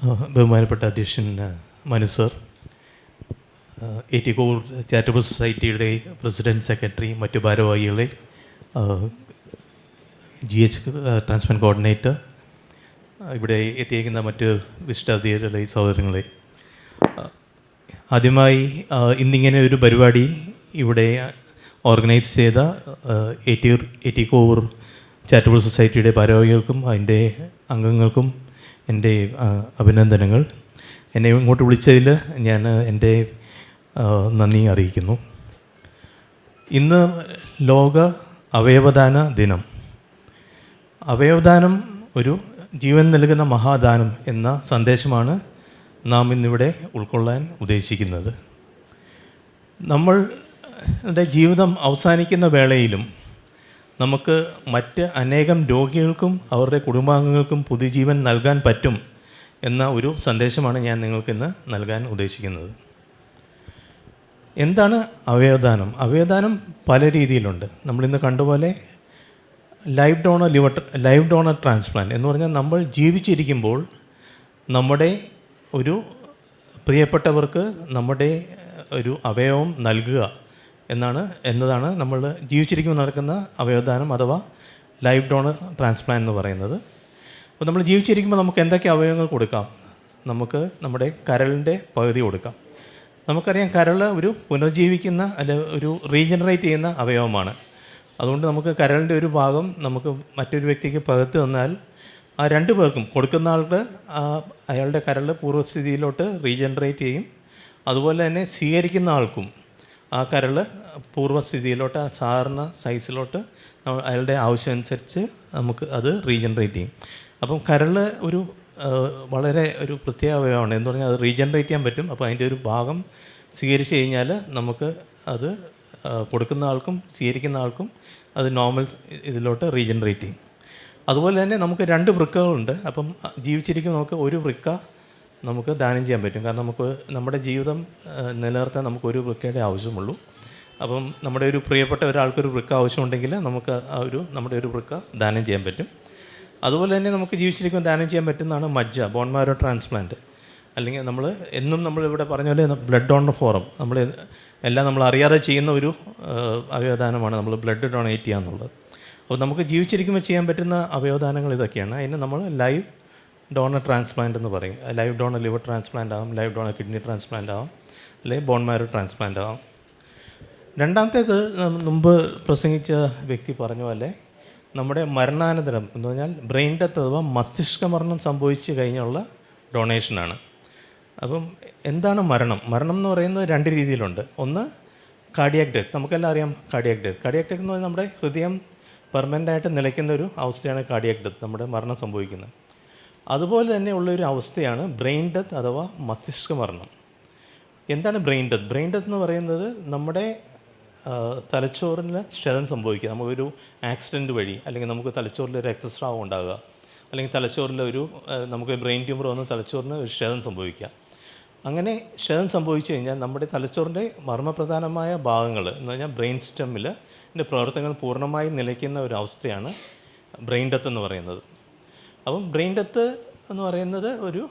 ബഹുമാനപ്പെട്ട അധ്യക്ഷൻ Manu sir, Kovoor charitable സൊസൈറ്റിയുടെ പ്രസിഡൻറ്റ്, സെക്രട്ടറി, മറ്റു ഭാരവാഹികളെ, GH ട്രാൻസ്പ്ലാന്റ് കോർഡിനേറ്റർ, ഇവിടെ എത്തിയിരിക്കുന്ന മറ്റ് വിശിഷ്ടാതിഥികളെ, സഹോദരങ്ങളെ, ആദ്യമായി ഇന്നിങ്ങനെ ഒരു പരിപാടി ഇവിടെ ഓർഗനൈസ് ചെയ്ത കോവൂർ ചാരിറ്റബിൾ സൊസൈറ്റിയുടെ ഭാരവാഹികൾക്കും അതിൻ്റെ അംഗങ്ങൾക്കും എൻ്റെ അഭിനന്ദനങ്ങൾ. എന്നെ ഇങ്ങോട്ട് വിളിച്ചതിൽ ഞാൻ എൻ്റെ നന്ദി അറിയിക്കുന്നു. ഇന്ന് ലോക അവയവദാന ദിനം. അവയവദാനം ഒരു ജീവൻ നൽകുന്ന മഹാദാനം എന്ന സന്ദേശമാണ് നാം ഇന്നിവിടെ ഉൾക്കൊള്ളാൻ ഉദ്ദേശിക്കുന്നത്. നമ്മളുടെ ജീവിതം അവസാനിക്കുന്ന വേളയിലും നമുക്ക് മറ്റ് അനേകം രോഗികൾക്കും അവരുടെ കുടുംബാംഗങ്ങൾക്കും പുതുജീവൻ നൽകാൻ പറ്റും എന്ന ഒരു സന്ദേശമാണ് ഞാൻ നിങ്ങൾക്കിന്ന് നൽകാൻ ഉദ്ദേശിക്കുന്നത്. എന്താണ് അവയവദാനം? അവയവദാനം പല രീതിയിലുണ്ട്. നമ്മളിന്ന് കണ്ടുപോലെ ലൈവ് ഡോണർ ട്രാൻസ്പ്ലാന്റ് എന്ന് പറഞ്ഞാൽ നമ്മൾ ജീവിച്ചിരിക്കുമ്പോൾ നമ്മുടെ ഒരു പ്രിയപ്പെട്ടവർക്ക് നമ്മുടെ ഒരു അവയവം നൽകുക എന്നതാണ് നമ്മൾ ജീവിച്ചിരിക്കുമ്പോൾ നടക്കുന്ന അവയവദാനം അഥവാ ലൈവ് ഡോണർ ട്രാൻസ്പ്ലാന്റ് എന്ന് പറയുന്നത്. അപ്പോൾ നമ്മൾ ജീവിച്ചിരിക്കുമ്പോൾ നമുക്ക് എന്തൊക്കെ അവയവങ്ങൾ കൊടുക്കാം? നമുക്ക് നമ്മുടെ കരളിൻ്റെ പകുതി കൊടുക്കാം. നമുക്കറിയാം, കരൾ ഒരു പുനർജീവിക്കുന്ന ഒരു റീജനറേറ്റ് ചെയ്യുന്ന അവയവമാണ്. അതുകൊണ്ട് നമുക്ക് കരളിൻ്റെ ഒരു ഭാഗം നമുക്ക് മറ്റൊരു വ്യക്തിക്ക് പകുത്ത് തന്നാൽ ആ രണ്ടു പേർക്കും, കൊടുക്കുന്ന ആൾക്ക് അയാളുടെ കരൾ പൂർവ്വസ്ഥിതിയിലോട്ട് റീജനറേറ്റ് ചെയ്യും, അതുപോലെ തന്നെ സ്വീകരിക്കുന്ന ആൾക്കും ആ കരൾ പൂർവ്വസ്ഥിതിയിലോട്ട്, ആ സാധാരണ സൈസിലോട്ട് അയാളുടെ ആവശ്യമനുസരിച്ച് നമുക്ക് അത് റീജനറേറ്റ് ചെയ്യും. അപ്പം കരൾ ഒരു വളരെ ഒരു പ്രത്യേക അവയവമാണ്. എന്ന് പറഞ്ഞാൽ അത് റീജനറേറ്റ് ചെയ്യാൻ പറ്റും. അപ്പോൾ അതിൻ്റെ ഒരു ഭാഗം സ്വീകരിച്ച് കഴിഞ്ഞാൽ നമുക്ക് അത് കൊടുക്കുന്ന ആൾക്കും സ്വീകരിക്കുന്ന ആൾക്കും അത് നോർമൽ ഇതിലോട്ട് റീജനറേറ്റ് ചെയ്യും. അതുപോലെ തന്നെ നമുക്ക് 2 വൃക്കകളുണ്ട്. അപ്പം ജീവിച്ചിരിക്കുമ്പോൾ നമുക്ക് ഒരു വൃക്ക നമുക്ക് ദാനം ചെയ്യാൻ പറ്റും. കാരണം നമുക്ക് നമ്മുടെ ജീവിതം നിലനിർത്താൻ നമുക്ക് ഒരു വൃക്കയുടെ ആവശ്യമുള്ളൂ. അപ്പം നമ്മുടെ ഒരു പ്രിയപ്പെട്ട ഒരാൾക്കൊരു വൃക്ക ആവശ്യമുണ്ടെങ്കിൽ നമുക്ക് നമ്മുടെ ഒരു വൃക്ക ദാനം ചെയ്യാൻ പറ്റും. അതുപോലെ തന്നെ നമുക്ക് ജീവിച്ചിരിക്കുമ്പോൾ ദാനം ചെയ്യാൻ പറ്റുന്നതാണ് മജ്ജ, ബോൺ മാരോ ട്രാൻസ്പ്ലാന്റ്. അല്ലെങ്കിൽ നമ്മളിവിടെ പറഞ്ഞ പോലെ ബ്ലഡ് ഡോണർ ഫോറം, നമ്മൾ അറിയാതെ ചെയ്യുന്ന ഒരു അവയവദാനമാണ് നമ്മൾ ബ്ലഡ് ഡൊണേറ്റ് ചെയ്യുക എന്നുള്ളത്. അപ്പോൾ നമുക്ക് ജീവിച്ചിരിക്കുമ്പോൾ ചെയ്യാൻ പറ്റുന്ന അവയവദാനങ്ങൾ ഇതൊക്കെയാണ്. അതിന് നമ്മൾ ലൈവ് ഡോണർ ട്രാൻസ്പ്ലാന്റ് എന്ന് പറയും. ലൈവ് ഡോണർ ലിവർ ട്രാൻസ്പ്ലാന്റ് ആകും, ലൈവ് ഡോണർ കിഡ്നി ട്രാൻസ്പ്ലാന്റ് ആകും, അല്ലെങ്കിൽ ബോൺ മാരോ ട്രാൻസ്പ്ലാന്റ് ആകും. രണ്ടാമത്തേത് മുമ്പ് പ്രസംഗിച്ച വ്യക്തി പറഞ്ഞ പോലെ നമ്മുടെ മരണാനന്തരം എന്ന് പറഞ്ഞാൽ ബ്രെയിൻ ഡെത്ത് അഥവാ മസ്തിഷ്ക മരണം സംഭവിച്ചു കഴിഞ്ഞുള്ള ഡൊണേഷനാണ്. അപ്പം എന്താണ് മരണം? മരണം എന്ന് പറയുന്നത് 2 രീതിയിലുണ്ട്. ഒന്ന് കാർഡിയാക് ഡെത്ത്. നമുക്കെല്ലാം അറിയാം കാർഡിയാക് ഡെത്ത് എന്ന് പറഞ്ഞാൽ നമ്മുടെ ഹൃദയം പെർമനൻ്റായിട്ട് നിലയ്ക്കുന്ന ഒരു അവസ്ഥയാണ് കാർഡിയാക് ഡെത്ത്, നമ്മുടെ മരണം സംഭവിക്കുന്നത്. അതുപോലെ തന്നെ ഉള്ളൊരു അവസ്ഥയാണ് ബ്രെയിൻ ഡെത്ത് അഥവാ മസ്തിഷ്ക മരണം. എന്താണ് ബ്രെയിൻ ഡെത്ത്? ബ്രെയിൻ ഡെത്ത് എന്ന് പറയുന്നത് നമ്മുടെ തലച്ചോറിന് ക്ഷതം സംഭവിക്കുക. നമുക്കൊരു ആക്സിഡൻറ്റ് വഴി, അല്ലെങ്കിൽ നമുക്ക് തലച്ചോറിൽ രക്തസ്രാവം ഉണ്ടാകുക, അല്ലെങ്കിൽ തലച്ചോറിൽ നമുക്ക് ബ്രെയിൻ ട്യൂമർ വന്ന് തലച്ചോറിന് ഒരു ക്ഷതം സംഭവിക്കുക. അങ്ങനെ ക്ഷതം സംഭവിച്ചു കഴിഞ്ഞാൽ നമ്മുടെ തലച്ചോറിൻ്റെ മർമ്മപ്രധാനമായ ഭാഗങ്ങൾ എന്ന് പറഞ്ഞാൽ ബ്രെയിൻ സ്റ്റെമ്മിൽ പ്രവർത്തനങ്ങൾ പൂർണ്ണമായി നിലയ്ക്കുന്ന ഒരു അവസ്ഥയാണ് ബ്രെയിൻ ഡെത്ത് എന്ന് പറയുന്നത്. അപ്പം ബ്രെയിൻ ഡെത്ത് എന്ന് പറയുന്നത് ഒരു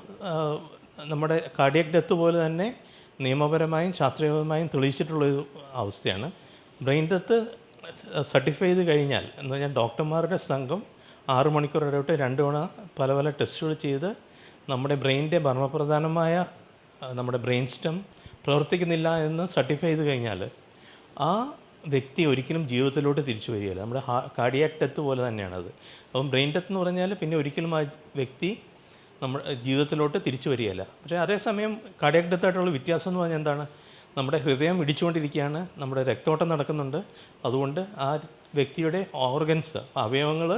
നമ്മുടെ കാർഡിയക് ഡെത്ത് പോലെ തന്നെ നിയമപരമായും ശാസ്ത്രീയപരമായും തെളിയിച്ചിട്ടുള്ളൊരു അവസ്ഥയാണ്. ബ്രെയിൻ ഡെത്ത് സർട്ടിഫൈ ചെയ്ത് കഴിഞ്ഞാൽ എന്ന് പറഞ്ഞാൽ ഡോക്ടർമാരുടെ സംഘം 6 മണിക്കൂർ ഇടവിട്ട് 2 തവണ പല ടെസ്റ്റുകൾ ചെയ്ത് നമ്മുടെ ബ്രെയിനിൻ്റെ മർമ്മപ്രധാനമായ നമ്മുടെ ബ്രെയിൻ സ്റ്റെം പ്രവർത്തിക്കുന്നില്ല എന്ന് സർട്ടിഫൈ ചെയ്ത് കഴിഞ്ഞാൽ ആ വ്യക്തി ഒരിക്കലും ജീവിതത്തിലോട്ട് തിരിച്ചു വരികയില്ല. നമ്മുടെ കാർഡിയാക് ഡെത്ത് പോലെ തന്നെയാണത്. അപ്പം ബ്രെയിൻ ഡെത്ത് എന്ന് പറഞ്ഞാൽ പിന്നെ ഒരിക്കലും ആ വ്യക്തി നമ്മുടെ ജീവിതത്തിലോട്ട് തിരിച്ചു വരികയില്ല. പക്ഷേ അതേസമയം കാർഡിയാക് ഡെത്തായിട്ടുള്ള വ്യത്യാസം എന്ന് പറഞ്ഞാൽ എന്താണ്? നമ്മുടെ ഹൃദയം ഇടിച്ചുകൊണ്ടിരിക്കുകയാണ്, നമ്മുടെ രക്തോട്ടം നടക്കുന്നുണ്ട്. അതുകൊണ്ട് ആ വ്യക്തിയുടെ ഓർഗൻസ്, അവയവങ്ങൾ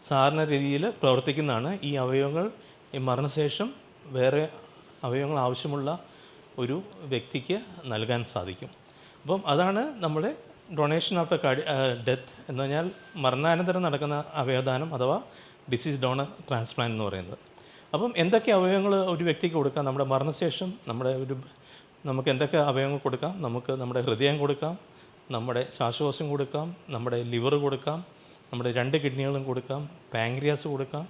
സാധാരണ രീതിയിൽ പ്രവർത്തിക്കുന്നതാണ്. ഈ അവയവങ്ങൾ മരണശേഷം വേറെ അവയവങ്ങൾ ആവശ്യമുള്ള ഒരു വ്യക്തിക്ക് നൽകാൻ സാധിക്കും. അപ്പം അതാണ് നമ്മുടെ ഡൊണേഷൻ ആഫ്റ്റർ ഡെത്ത് എന്ന് പറഞ്ഞാൽ മരണാനന്തരം നടക്കുന്ന അവയവദാനം അഥവാ ഡിസീസ് ഡോണർ ട്രാൻസ്പ്ലാന്റ് എന്ന് പറയുന്നത്. അപ്പം എന്തൊക്കെ അവയവങ്ങൾ ഒരു വ്യക്തിക്ക് കൊടുക്കാം? നമ്മുടെ മരണശേഷം നമുക്ക് എന്തൊക്കെ അവയവങ്ങൾ കൊടുക്കാം? നമുക്ക് നമ്മുടെ ഹൃദയം കൊടുക്കാം, നമ്മുടെ ശ്വാസകോശം കൊടുക്കാം, നമ്മുടെ ലിവർ കൊടുക്കാം, നമ്മുടെ 2 കിഡ്നികളും കൊടുക്കാം, പാങ്ക്രിയാസ് കൊടുക്കാം,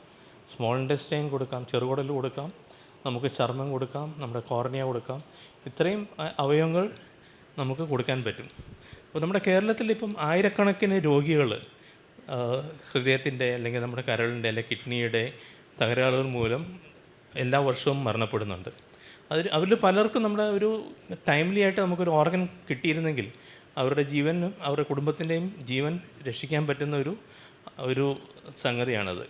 സ്മോൾ ഇൻറ്റെസ്റ്റൈൻ കൊടുക്കാം, ചെറുകുടൽ കൊടുക്കാം, നമുക്ക് ചർമ്മം കൊടുക്കാം, നമ്മുടെ കോർണിയ കൊടുക്കാം. ഇത്രയും അവയവങ്ങൾ നമുക്ക് കൊടുക്കാൻ പറ്റും. അപ്പോൾ നമ്മുടെ കേരളത്തിൽ ഇപ്പം ആയിരക്കണക്കിന് രോഗികൾ ഹൃദയത്തിൻ്റെ അല്ലെങ്കിൽ നമ്മുടെ കരളിൻ്റെ അല്ലെങ്കിൽ കിഡ്നിയുടെ തകരാറുകൾ മൂലം എല്ലാ വർഷവും മരണപ്പെടുന്നുണ്ട്. അവരിൽ പലർക്കും നമ്മുടെ ഒരു ടൈംലി ആയിട്ട് നമുക്കൊരു ഓർഗൻ കിട്ടിയിരുന്നെങ്കിൽ അവരുടെ ജീവനും അവരുടെ കുടുംബത്തിൻ്റെയും ജീവൻ രക്ഷിക്കാൻ പറ്റുന്ന ഒരു സംഗതിയാണത്.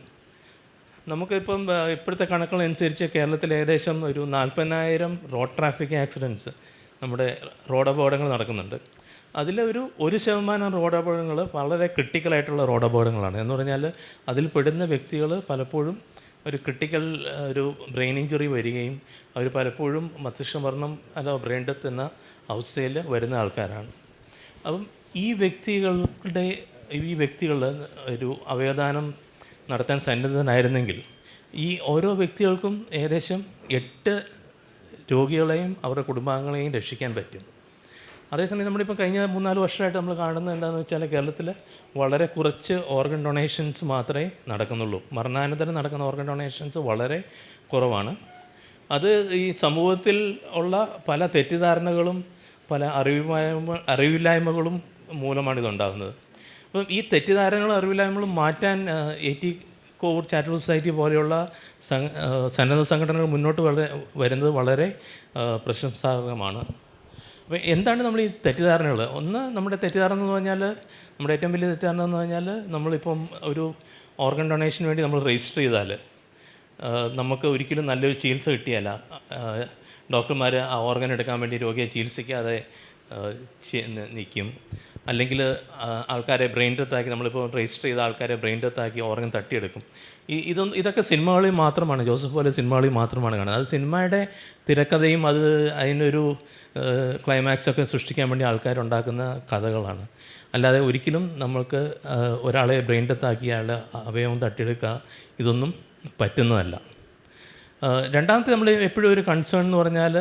നമുക്കിപ്പം ഇപ്പോഴത്തെ കണക്കുകളനുസരിച്ച് കേരളത്തിൽ ഏകദേശം ഒരു 40,000 റോഡ് ട്രാഫിക് ആക്സിഡൻറ്റ്സ് നമ്മുടെ റോഡ് അപകടങ്ങൾ നടക്കുന്നുണ്ട്. അതിൽ 1% റോഡ് അപകടങ്ങൾ വളരെ ക്രിട്ടിക്കലായിട്ടുള്ള റോഡ് അപകടങ്ങളാണ്. എന്ന് പറഞ്ഞാൽ അതിൽ പെടുന്ന വ്യക്തികൾ പലപ്പോഴും ഒരു ക്രിട്ടിക്കൽ ഒരു ബ്രെയിൻ ഇഞ്ചുറി വരികയും അവർ പലപ്പോഴും മസ്തിഷ്കമരണം അല്ല ബ്രെയിൻ ഡെത്ത് എന്ന അവസ്ഥയിൽ വരുന്ന ആൾക്കാരാണ്. അപ്പം ഈ വ്യക്തികൾ ഒരു അവയവദാനം നടത്താൻ സന്നദ്ധനായിരുന്നെങ്കിൽ ഈ ഓരോ വ്യക്തികൾക്കും ഏകദേശം 8 രോഗികളെയും അവരുടെ കുടുംബാംഗങ്ങളെയും രക്ഷിക്കാൻ പറ്റും. അതേസമയം നമ്മളിപ്പോൾ കഴിഞ്ഞ 3-4 വർഷമായിട്ട് നമ്മൾ കാണുന്നത് എന്താണെന്ന് വെച്ചാൽ കേരളത്തിൽ വളരെ കുറച്ച് ഓർഗൻ ഡൊണേഷൻസ് മാത്രമേ നടക്കുന്നുള്ളൂ. മരണാനന്തരം നടക്കുന്ന ഓർഗൻ ഡൊണേഷൻസ് വളരെ കുറവാണ്. അത് ഈ സമൂഹത്തിൽ ഉള്ള പല തെറ്റിദ്ധാരണകളും പല അറിവില്ലായ്മകളും മൂലമാണ് ഇതുണ്ടാകുന്നത്. അപ്പം ഈ തെറ്റിദ്ധാരണകളും അറിവില്ലായ്മകളും മാറ്റാൻ AT കോവിഡ് ചാരിറ്റബിൾ സൊസൈറ്റി പോലെയുള്ള സന്നദ്ധ സംഘടനകൾ മുന്നോട്ട് വരുന്നത് വളരെ പ്രശംസാർഹമാണ്. അപ്പോൾ എന്താണ് നമ്മൾ ഈ തെറ്റിദ്ധാരണകൾ? ഒന്ന്, നമ്മുടെ തെറ്റിദ്ധാരണ എന്ന് പറഞ്ഞാൽ നമ്മുടെ ഏറ്റവും വലിയ തെറ്റിദ്ധാരണ എന്ന് പറഞ്ഞാൽ നമ്മളിപ്പം ഒരു ഓർഗൻ ഡൊണേഷന് വേണ്ടി നമ്മൾ രജിസ്റ്റർ ചെയ്താൽ നമുക്ക് ഒരിക്കലും നല്ലൊരു ചികിത്സ കിട്ടിയല്ല. ഡോക്ടർമാർ ആ ഓർഗൻ എടുക്കാൻ വേണ്ടി രോഗിയെ ചികിത്സിക്കാതെ നിൽക്കും. അല്ലെങ്കിൽ ആൾക്കാരെ ബ്രെയിൻ ഡെത്താക്കി, നമ്മളിപ്പോൾ രജിസ്റ്റർ ചെയ്ത ആൾക്കാരെ ബ്രെയിൻ ഡെത്താക്കി ഓർഗൻ തട്ടിയെടുക്കും. ഇതൊക്കെ സിനിമകളിൽ മാത്രമാണ്, ജോസഫ് പോലെ സിനിമകളിൽ മാത്രമാണ് കാണുന്നത്. അത് സിനിമയുടെ തിരക്കഥയും അതിനൊരു ക്ലൈമാക്സൊക്കെ സൃഷ്ടിക്കാൻ വേണ്ടി ആൾക്കാരുണ്ടാക്കുന്ന കഥകളാണ്. അല്ലാതെ ഒരിക്കലും നമ്മൾക്ക് ഒരാളെ ബ്രെയിൻ ഡെത്താക്കി അയാളുടെ അവയവം തട്ടിയെടുക്കുക ഇതൊന്നും പറ്റുന്നതല്ല. രണ്ടാമത്തെ നമ്മൾ എപ്പോഴും ഒരു കൺസേൺ എന്ന് പറഞ്ഞാൽ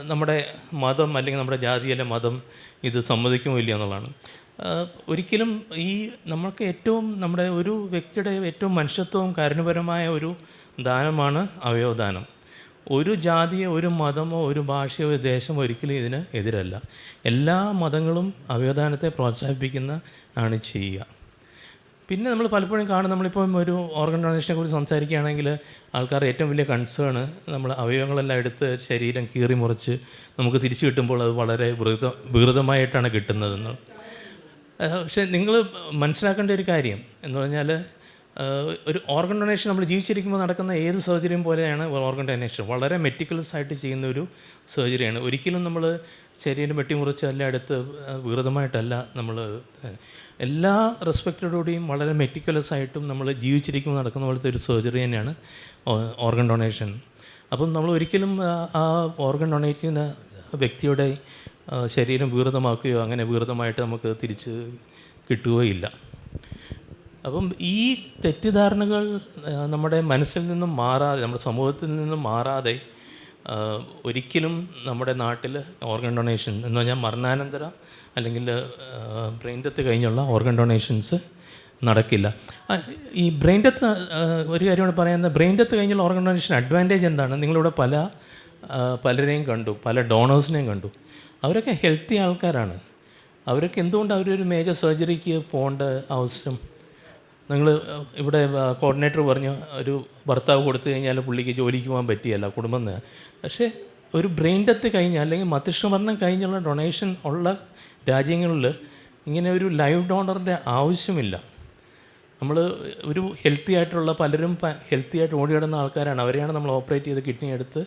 നമ്മുടെ മതം അല്ലെങ്കിൽ നമ്മുടെ ജാതി അല്ലെങ്കിൽ മതം ഇത് സമ്മതിക്കുമോ ഇല്ല എന്നുള്ളതാണ്. ഒരിക്കലും നമ്മൾക്ക് നമ്മുടെ ഒരു വ്യക്തിയുടെ ഏറ്റവും മനുഷ്യത്വവും കാരുണ്യപരമായ ഒരു ദാനമാണ് അവയവദാനം. ഒരു ജാതിയോ ഒരു മതമോ ഒരു ഭാഷയോ ഒരു ദേശമോ ഒരിക്കലും ഇതിന് എതിരല്ല. എല്ലാ മതങ്ങളും അവയവദാനത്തെ പ്രോത്സാഹിപ്പിക്കുന്ന ആണ് ചെയ്യുക. പിന്നെ നമ്മൾ പലപ്പോഴും കാണും, നമ്മളിപ്പം ഒരു ഓർഗൻ ഡൊണേഷനെ കുറിച്ച് സംസാരിക്കുകയാണെങ്കിൽ ആൾക്കാർ ഏറ്റവും വലിയ കൺസേൺ നമ്മൾ അവയവങ്ങളെല്ലാം എടുത്ത് ശരീരം കീറി മുറിച്ച് നമുക്ക് തിരിച്ചു കിട്ടുമ്പോൾ അത് വളരെ വികൃതമായിട്ടാണ് കിട്ടുന്നതെന്ന്. പക്ഷേ നിങ്ങൾ മനസ്സിലാക്കേണ്ട ഒരു കാര്യം എന്ന് പറഞ്ഞാൽ ഒരു ഓർഗൻ ഡൊണേഷൻ നമ്മൾ ജീവിച്ചിരിക്കുമ്പോൾ നടക്കുന്ന ഏത് സർജറിയും പോലെയാണ് ഓർഗൻ ഡൊണേഷൻ. വളരെ മെറ്റിക്കുലസ് ആയിട്ട് ചെയ്യുന്ന ഒരു സർജറിയാണ്. ഒരിക്കലും നമ്മൾ ശരീരം വെട്ടിമുറിച്ച് എല്ലാം എടുത്ത് വികൃതമായിട്ടല്ല നമ്മൾ എല്ലാ റെസ്പെക്റ്റോടുകൂടിയും വളരെ മെറ്റിക്കുലസ് ആയിട്ടും നമ്മൾ ജീവിച്ചിരിക്കുമ്പോൾ നടക്കുന്ന പോലത്തെ ഒരു സർജറി തന്നെയാണ് ഓർഗൻ ഡൊണേഷൻ. അപ്പം നമ്മൾ ഒരിക്കലും ആ ഓർഗൻ ഡൊണേറ്റ് ചെയ്യുന്ന വ്യക്തിയുടെ ശരീരം വികൃതമാക്കുകയോ അങ്ങനെ വികൃതമായിട്ട് നമുക്ക് തിരിച്ച് കിട്ടുകയില്ല. അപ്പം ഈ തെറ്റിദ്ധാരണകൾ നമ്മുടെ മനസ്സിൽ നിന്നും മാറാതെ, നമ്മുടെ സമൂഹത്തിൽ നിന്നും മാറാതെ ഒരിക്കലും നമ്മുടെ നാട്ടിൽ ഓർഗൻ ഡൊണേഷൻ എന്ന് പറഞ്ഞാൽ മരണാനന്തര അല്ലെങ്കിൽ ബ്രെയിൻ ഡെത്ത് കഴിഞ്ഞുള്ള ഓർഗൻ ഡൊണേഷൻസ് നടക്കില്ല. ഈ ബ്രെയിൻ ഡെത്ത് ഒരു കാര്യമാണ് പറയുന്നത്. ബ്രെയിൻ ഡെത്ത് കഴിഞ്ഞുള്ള ഓർഗൻ ഡൊണേഷൻ അഡ്വാൻറ്റേജ് എന്താണ്? നിങ്ങളിവിടെ പലരെയും കണ്ടു, പല ഡോണേഴ്സിനെയും കണ്ടു. അവരൊക്കെ ഹെൽത്തി ആൾക്കാരാണ്. അവരൊക്കെ എന്തുകൊണ്ട് അവരൊരു മേജർ സർജറിക്ക് പോകേണ്ട ആവശ്യം? നിങ്ങൾ ഇവിടെ കോർഡിനേറ്റർ പറഞ്ഞു ഒരു ഭർത്താവ് കൊടുത്തു കഴിഞ്ഞാൽ പുള്ളിക്ക് ജോലിക്ക് പോകാൻ പറ്റിയല്ല കുടുംബം. പക്ഷേ ഒരു ബ്രെയിൻ ഡെത്ത് കഴിഞ്ഞാൽ അല്ലെങ്കിൽ മസ്തിഷ്കമരണം കഴിഞ്ഞുള്ള ഡൊണേഷൻ ഉള്ള രാജ്യങ്ങളിൽ ഇങ്ങനെ ഒരു ലൈവ് ഡോണറിൻ്റെ ആവശ്യമില്ല. നമ്മൾ ഒരു ഹെൽത്തി ആയിട്ടുള്ള പലരും ഹെൽത്തി ആയിട്ട് ഓടി കിടന്ന ആൾക്കാരാണ്. അവരെയാണ് നമ്മൾ ഓപ്പറേറ്റ് ചെയ്ത് കിഡ്നി എടുത്ത്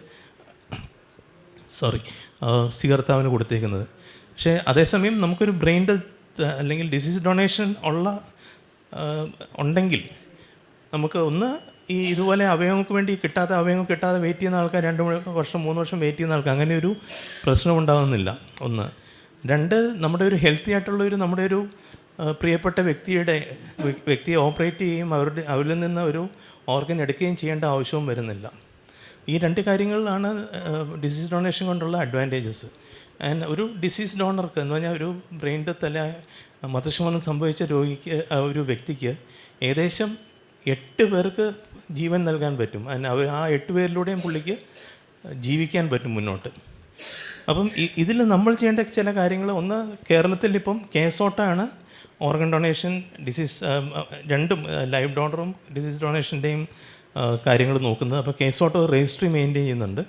സ്വീകർത്താവിന് കൊടുത്തേക്കുന്നത്. പക്ഷേ അതേസമയം നമുക്കൊരു ബ്രെയിൻ ഡെത്ത് അല്ലെങ്കിൽ ഡിസീസ് ഡൊണേഷൻ ഉണ്ടെങ്കിൽ നമുക്ക് ഇതുപോലെ അവയവങ്ങൾക്ക് വേണ്ടി അവയവങ്ങൾ കിട്ടാതെ വെയിറ്റ് ചെയ്യുന്ന ആൾക്കാർ 2 വർഷം 3 വർഷം വെയിറ്റ് ചെയ്യുന്ന ആൾക്കാർ അങ്ങനെ ഒരു പ്രശ്നം ഉണ്ടാകുന്നില്ല. 1. 2, നമ്മുടെ ഒരു ഹെൽത്തി ആയിട്ടുള്ള നമ്മുടെ ഒരു പ്രിയപ്പെട്ട വ്യക്തിയെ ഓപ്പറേറ്റ് ചെയ്യുകയും അവരിൽ നിന്ന് ഒരു ഓർഗൻ എടുക്കുകയും ചെയ്യേണ്ട ആവശ്യവും വരുന്നില്ല. ഈ 2 കാര്യങ്ങളിലാണ് ഡിസീസ് ഡൊണേഷൻ കൊണ്ടുള്ള അഡ്വാൻറ്റേജസ്. ആൻഡ് ഒരു ഡിസീസ് ഡോണർക്ക് എന്ന് പറഞ്ഞാൽ ഒരു ബ്രെയിൻ ഡെത്ത് അല്ല മസ്തിഷ്കമരണം സംഭവിച്ച ഒരു വ്യക്തിക്ക് ഏകദേശം 8 പേർക്ക് ജീവൻ നൽകാൻ പറ്റും. ആ 8 പേരിലൂടെയും പുള്ളിക്ക് ജീവിക്കാൻ പറ്റും മുന്നോട്ട്. അപ്പം ഇതിൽ നമ്മൾ ചെയ്യേണ്ട ചില കാര്യങ്ങൾ, ഒന്ന്, കേരളത്തിൽ ഇപ്പം കേസോട്ടാണ് ഓർഗൻ ഡൊണേഷൻ, ഡിസീസ് രണ്ടും ലൈവ് ഡോണറും ഡിസീസ് ഡൊണേഷൻ്റെയും കാര്യങ്ങൾ നോക്കുന്നത്. അപ്പോൾ കേസോട്ടോ രജിസ്ട്രി മെയിൻറ്റെയിൻ ചെയ്യുന്നുണ്ട്.